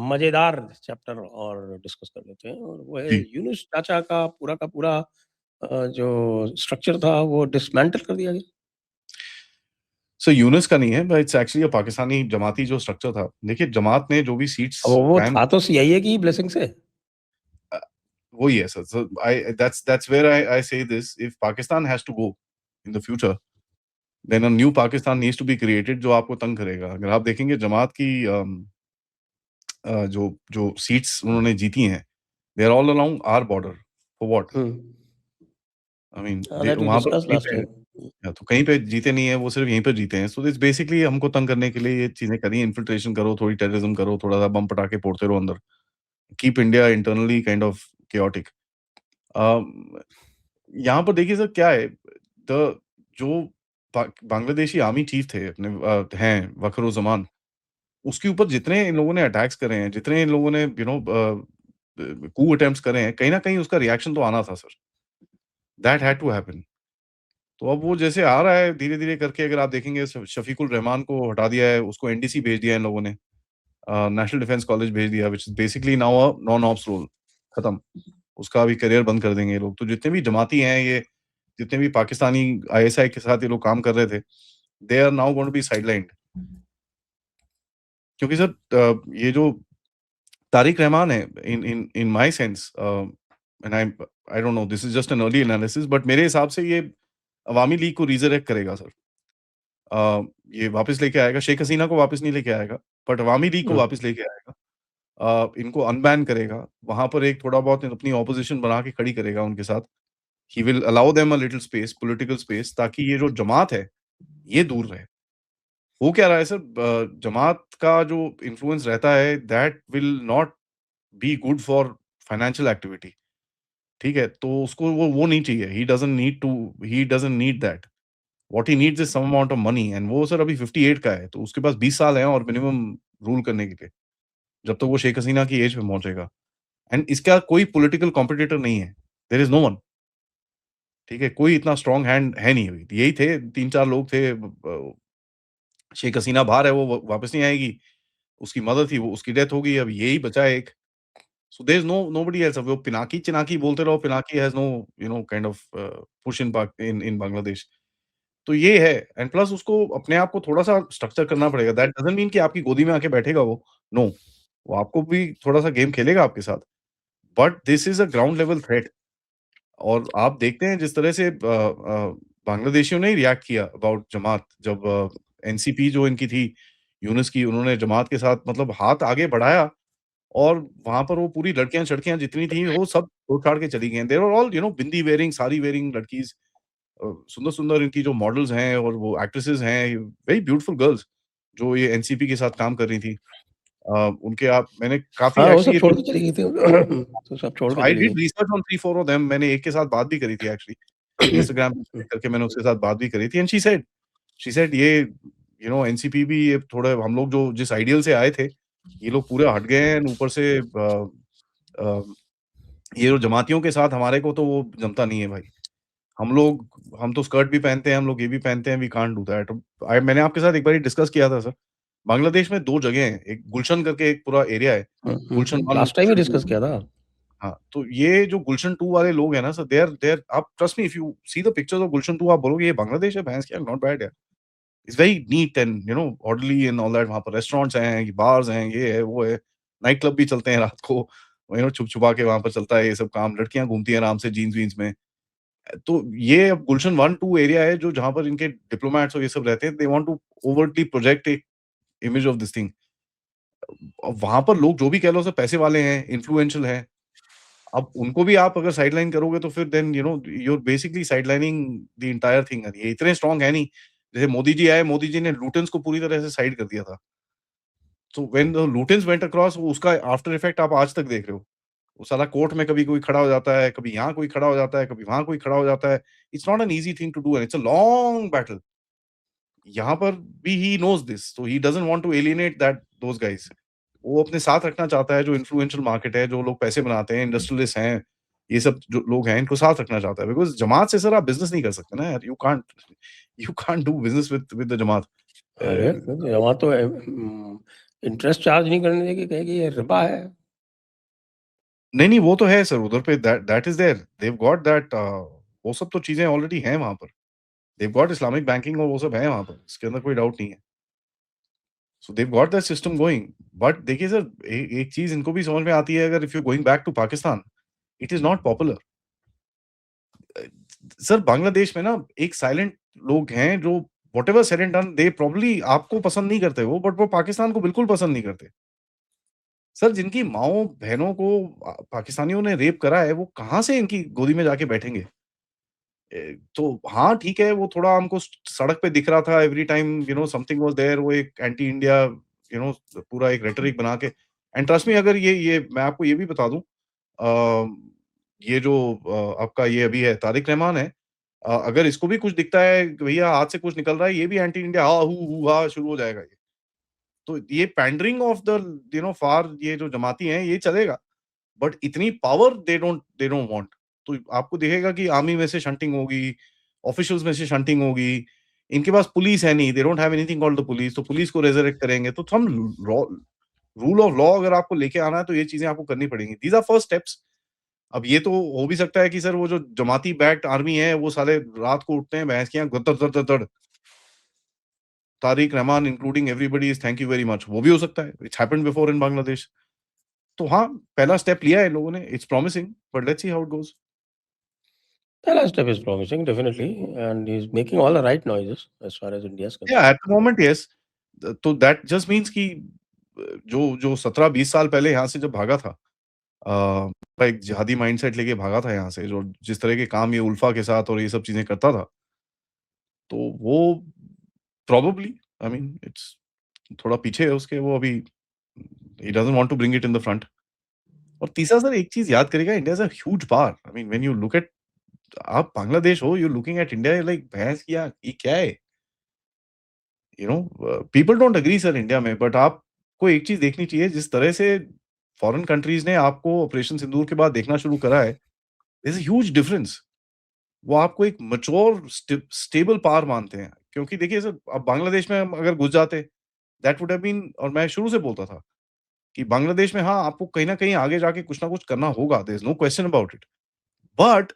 मजेदार चैप्टर और डिस्कस कर लेते हैं, और वो है जी। यूनुस चाचा का पूरा जो स्ट्रक्चर था वो डिसमेंटल कर दिया गया। सो यूनुस का नहीं है, बट इट्स एक्चुअली अ पाकिस्तानी जमाती जो स्ट्रक्चर था। देखिए, जमात ने जो भी सीट्स अब वो कायम था तो सीआईए की ब्लेसिंग से। अ, वही है sir. So I that's where I say this, if Pakistan has to go in the future, then a new Pakistan needs to be created जो आपको तंग करेगा। अगर आप देखेंगे जमात की जो जो सीट्स उन्होंने जीती हैं, they are all along our border. For what? I mean हाँ, दे दैट वी वहाँ पर डिस्कस्ड कहीं लास्ट पे टाइम। तो कहीं पे जीते नहीं है, वो सिर्फ यहीं पर जीते हैं। सो इट्स बेसिकली हमको तंग करने के लिए ये चीज़ें करी, इन्फिल्ट्रेशन करो, थोड़ी टेररिज्म करो, थोड़ा-सा बम पटाखे फोड़ते रहो अंदर। Keep India internally kind of chaotic। अम, यहाँ पर देखिए सर क्या है, द जो बांग्लादेशी आर्मी चीफ थे अपने हैं वक़्र-उज़-ज़मान, उसके ऊपर जितने इन लोगों ने अटैक्स करे हैं, जितने इन लोगों ने कू अटेम्प्ट्स करे हैं, कहीं न कहीं उसका रिएक्शन तो आना था sir. That had to happen. तो अब वो जैसे आ रहा है धीरे-धीरे करके, अगर आप देखेंगे शफीकुल रहमान को हटा दिया है, उसको एनडीसी भेज दिया है इन लोगों ने। नेशनल डिफेंस कॉलेज भेज दिया, which is basically now a non ops role, खत्म। उसका अभी करियर बंद कर देंगे ये लोग। तो जितने भी जमाती हैं ये, जितने भी पाकिस्तानी आईएसआई के साथ ये लोग काम कर रहे थे, they are now going to be sidelined. क्योंकि सर ये जो तारिक रहमान है, in my sense, and I don't know, this is just an early analysis, but मेरे हिसाब से ये अवामी लीग को रिज़रेक्ट करेगा सर। ये वापस लेके आएगा, शेख हसीना को वापस नहीं लेके आएगा, बट अवामी लीग को हुँ। वापस लेके आएगा। इनको अनबैन करेगा, वहाँ पर एक थोड़ा बहुत अपनी ऑपोज़िशन बना के खड़ी करेगा उनके साथ। He will allow them a little space, political space, ताकि ये जो जमात है, ये दूर रहे। हो क्या रहा है सर, जमात का जो इन्फ्लुएंस रहता है, that will not be good for financial activity, ठीक है? तो उसको वो नहीं चाहिए। He doesn't need that. What he needs is some amount of money, and वो सर अभी 58 का है, तो उसके पास 20 साल हैं और मिनिमम रूल करने के लिए, जब तक वो शेख हसीना की एज पे पहुँचेगा। एंड इसका कोई पॉलिटिकल कॉम्पिटिटर नहीं है। देयर इज़ नो वन, ठीक है? कोई इतना स्ट्रॉन्ग हैंड है नहीं अभी। यही थे 3-4 लोग थे। शेख हसीना बाहर है, वो वापस नहीं आएगी। उसकी मदर थी, वो उसकी डेथ हो गई, अब यही बचा है एक। So there is nobody else. अब वो पिनाकी-चिनाकी बोलते रहो, Pinaki has no kind of push in Bangladesh. तो ये है, एंड प्लस उसको अपने आप को थोड़ा-सा स्ट्रक्चर करना पड़ेगा। दैट डज़न्ट मीन कि आपकी गोदी में आके बैठेगा वो, नो। वो आपको भी थोड़ा-सा गेम खेलेगा आपके साथ। But this is a ground level threat. और आप देखते हैं जिस तरह से बांग्लादेशियों ने ही रिएक्ट किया अबाउट जमात, जब एनसीपी जो इनकी थी, यूनुस की, उन्होंने जमात के साथ मतलब हाथ आगे बढ़ाया, और वहाँ पर वो पूरी लड़कियाँ-शड़कियाँ जितनी थी, वो सब छोड़-छाड़ के चली गई। They were all bindi wearing, sari wearing लड़कीज़। सुंदर-सुंदर इनकी जो मॉडल्स हैं और वो एक्ट्रेसेस हैं, वेरी ब्यूटीफुल गर्ल्स, जो ये एनसीपी के साथ काम कर रही थी। उनके आप मैंने काफ़ी हाँ, वो एक्चुअली सब ये छोड़ के चली गई थी। तो सब छोड़ सो के आई चली डिड गई। Research on 3-4 of them. मैंने एक के साथ बात भी करी थी एक्चुअली। इंस्टाग्राम पे चेक करके मैंने उसके साथ बात भी करी थी, एंड शी सेड ये एनसीपी भी ये थोड़ा, हम लोग जो जिस आइडियल से आए थे, ये लोग पूरे हट गए हैं। ऊपर से अ, ये जो जमातियों के साथ हमारे को तो वो जमता नहीं है भाई। हम तो स्कर्ट भी पहनते हैं, हम लोग ये भी पहनते हैं, वी कांट डू दैट। मैंने आपके साथ एक बारी डिस्कस किया था सर। बांग्लादेश में 2 जगह हैं, एक गुलशन करके एक पूरा एरिया है। गुलशन 1 और लास्ट टाइम ही गुलशन 2। डिस्कस किया था। हाँ, तो ये जो गुलशन 2 वाले लोग हैं ना सर, दे आर आप trust me, if you see the pictures of Gulshan 2, आप बोलोगे ये बांग्लादेश है, भैंस क्या, नॉट बैड यार। It's very neat and orderly and all that. वहाँ पर रेस्टोरेंट्स हैं, बार्स हैं, ये है, वो है। नाइट क्लब भी चलते हैं रात को, छुप-छुपा के वहाँ पर चलता है ये सब काम। लड़कियाँ घूमती हैं आराम से जीन्स-वीन्स में। तो ये अब गुलशन 1-2 एरिया है जो जहाँ पर इनके डिप्लोमैट्स और ये सब रहते हैं। They want to overtly project एक इमेज ऑफ दिस थिंग। वहां पर लोग जो भी कह लो सब पैसे वाले हैं, इन्फ्लुएंशियल हैं। अब उनको भी आप अगर साइडलाइन करोगे तो फिर then you are basically sidelining the entire thing. ये इतने स्ट्रांग है नहीं। जैसे मोदी जी आए, मोदी जी ने लुटेंस को पूरी तरह से साइड कर दिया था। So when the Lutyens went across, उसका आफ्टर इफेक्ट आप आज तक देख रहे हो। वो साला कोर्ट में कभी कोई खड़ा हो जाता है, कभी यहाँ कोई खड़ा हो जाता है, कभी वहाँ कोई खड़ा हो जाता है। It's not an easy thing to do and it's a long battle. यहाँ पर भी he knows this, so he doesn't want to alienate that those guys. वो अपने साथ रखना चाहता है जो इन्फ्लुएंशियल मार्केट है, जो लोग पैसे बनाते हैं, इंडस्ट्रियलिस्ट हैं, ये सब जो लोग हैं, इनको साथ रखना चाहता है। बिकॉज़ जमात से सर आप बिज़नेस नहीं कर सकते ना यार, you can't do business with the Jamaat. अरे! अ, वहाँ तो इंटरेस्ट चार्ज नहीं करने देगी, कहेगी ये रिबा है। नहीं, वो तो है सर, उधर पे that that is there. They have got that वो सब तो चीज़ें ऑलरेडी हैं वहाँ पर। They have got Islamic banking और वो सब है वहाँ पर, इसके अंदर कोई डाउट नहीं है। So they have got that system going. But देखिए सर, एक चीज़ इनको भी समझ में आती है, अगर if you going back to Pakistan, it is not popular. अ, सर बांग्लादेश में ना एक साइलेंट लोग हैं जो whatever said and done, they probably आपको पसंद नहीं करते वो, बट वो पाकिस्तान को बिल्कुल पसंद नहीं करते। सर जिनकी माँओं-बहनों को पाकिस्तानियों ने रेप करा है, वो कहाँ से इनकी गोदी में जाके बैठेंगे? तो हाँ, ठीक है, वो थोड़ा हमको सड़क पे दिख रहा था every time something was there, वो एक एंटी इंडिया पूरा एक रेटरिक बना के। एंड ट्रस्ट मी, अगर ये मैं आपको ये भी बता दूँ, अ, ये जो आपका ये अभी है तारिक रहमान है, अगर इसको भी कुछ दिखता है कि भैया हाथ से कुछ निकल रहा है, ये भी एंटी इंडिया हा हू हू हा शुरू हो जाएगा ये। तो ये पैंडरिंग ऑफ द फार ये जो जमाती हैं, ये चलेगा। बट इतनी पावर दे डोंट वांट। तो आपको दिखेगा कि आर्मी में से शंटिंग होगी, ऑफिशियल्स में से शंटिंग होगी। इनके पास पुलिस है नहीं, they don't have anything called the police, तो पुलिस को रेज़रेक्ट करेंगे। तो हम लॉ रूल ऑफ लॉ अगर आपको लेके आना है तो ये चीज़ें आपको करनी पड़ेंगी। These are first steps. अब ये तो हो भी सकता है कि सर वो जो जमाती बैक्ड आर्मी है, वो साले रात को उठते हैं, भैंस की आँख गदर-दर-दर-दर। Tarique Rahman including everybody is thank you very much, वो भी हो सकता है। It's happened before in Bangladesh. तो हाँ, पहला स्टेप लिया है इन लोगों ने, it's promising, but let's see how it goes. The last step is promising, definitely, and he's making all the right noises as far as India is Yeah, concerned. at the moment yes। तो दैट जस्ट मीन्स कि जो जो 17-20 साल पहले यहाँ से जब भागा था, एक जिहादी माइंडसेट लेके भागा था यहाँ से, जो जिस तरह के काम ये उल्फा के साथ और ये सब चीज़ें करता था, तो वो प्रोबेबली आई मीन इट्स थोड़ा पीछे है उसके, वो अभी ही doesn't want to bring it in the front. और तीसरा सर एक चीज़ याद करिएगा, India is a huge power. I mean when you look at, आप बांग्लादेश हो, you are looking at India, like भैंस की आँख, ये क्या है? People don't agree sir India में, बट आपको एक चीज़ देखनी चाहिए, जिस तरह से फॉरेन कंट्रीज़ ने आपको ऑपरेशन सिंदूर के बाद देखना शुरू करा है, there is a huge difference. वो आपको एक मैच्योर स्टेबल पावर मानते हैं। क्योंकि देखिए सर, अब बांग्लादेश में हम अगर घुस जाते, दैट वुड हैव बीन, और मैं शुरू से बोलता था कि बांग्लादेश में हाँ, आपको कहीं न कहीं आगे जाके कुछ ना कुछ करना होगा, there is no question about it. But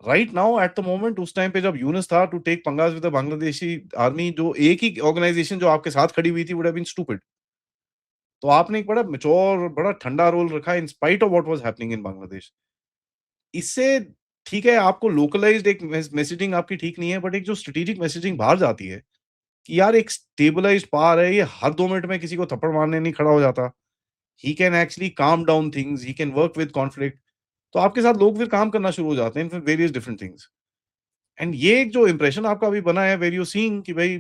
right now at the moment, उस टाइम पे जब यूनुस था टू टेक पंगास विद द बांग्लादेशी आर्मी, जो एक ही ऑर्गनाइजेशन जो आपके साथ खड़ी हुई थी, वुड हैव बीन स्टूपिड। तो आपने एक बड़ा मैच्योर, बड़ा ठंडा रोल रखा in spite of what was happening in Bangladesh. इससे ठीक है, आपको लोकलाइज्ड एक मैसेजिंग आपकी ठीक नहीं है, बट एक जो स्ट्रैटेजिक मैसेजिंग बाहर जाती है कि यार एक स्टेबलाइज्ड पावर है, ये हर 2 मिनट में किसी को थप्पड़ मारने नहीं खड़ा हो जाता। He can actually calm down things, he can work with conflict. तो आपके साथ लोग फिर काम करना शुरू हो जाते हैं, फिर वेरियस डिफरेंट थिंग्स। एंड ये एक जो इंप्रेशन आपका अभी बना है, वेर यू सीइंग कि भाई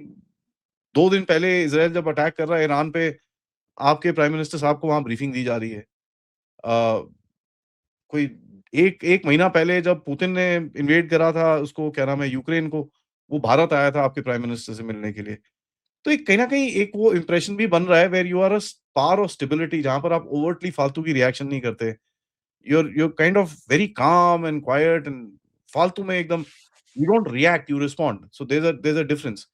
2 दिन पहले इज़राइल जब अटैक कर रहा है ईरान पे, आपके प्राइम मिनिस्टर साहब को वहाँ ब्रीफिंग दी जा रही है। कोई 1 महीना पहले जब पुतिन ने इन्वेड करा था उसको, क्या नाम है, यूक्रेन को, वो भारत आया था आपके प्राइम मिनिस्टर से मिलने के लिए। तो एक कहीं न कहीं एक वो इंप्रेशन भी बन रहा है, where you are a power of stability, जहाँ पर आप ओवरटली फालतू की रिएक्शन नहीं करते। You are kind of very calm and quite and फालतू में एकदम you don't react, you respond. So there is a difference.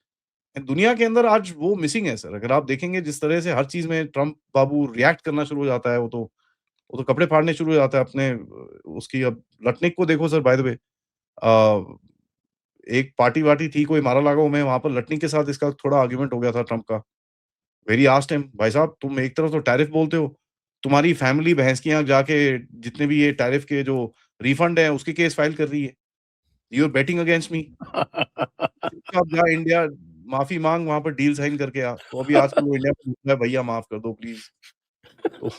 And दुनिया के अंदर आज वो मिसिंग है सर। अगर आप देखेंगे जिस तरह से हर चीज़ में ट्रम्प बाबू रिएक्ट करना शुरू हो जाता है, वो तो कपड़े फाड़ने शुरू हो जाता है अपने उसकी। अब लटनिक को देखो सर, बाय द वे, अ, एक पार्टी-वार्टी थी कोई मारा-लागो में, वहाँ पर लटनिक के साथ इसका थोड़ा आर्गुमेंट हो गया था ट्रम्प का। वेरी आस्क्ड हिम, भाई साहब तुम एक तरफ तो टैरिफ बोलते हो, तुम्हारी फैमिली भैंस की आँख जाके जितने भी ये टैरिफ के जो रिफंड है उसके केस फाइल कर रही है। You are betting against me. चुपचाप जा इंडिया, माफी मांग, वहां पर डील साइन करके आ। तो अभी आजकल वो इंडिया में लिखता है, भैया माफ कर दो प्लीज। तो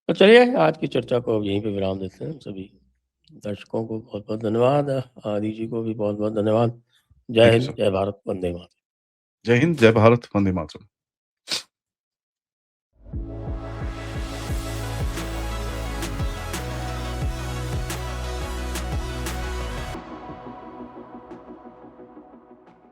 तो चलिए आज की चर्चा को अब यहीं पे विराम देते हैं। सभी दर्शकों को बहुत बहुत धन्यवाद, आदि जी को भी बहुत बहुत धन्यवाद। जय थैंक यू हिंद, सर। जय भारत, वंदे मातरम। जय हिंद, जय भारत, वंदे मातरम।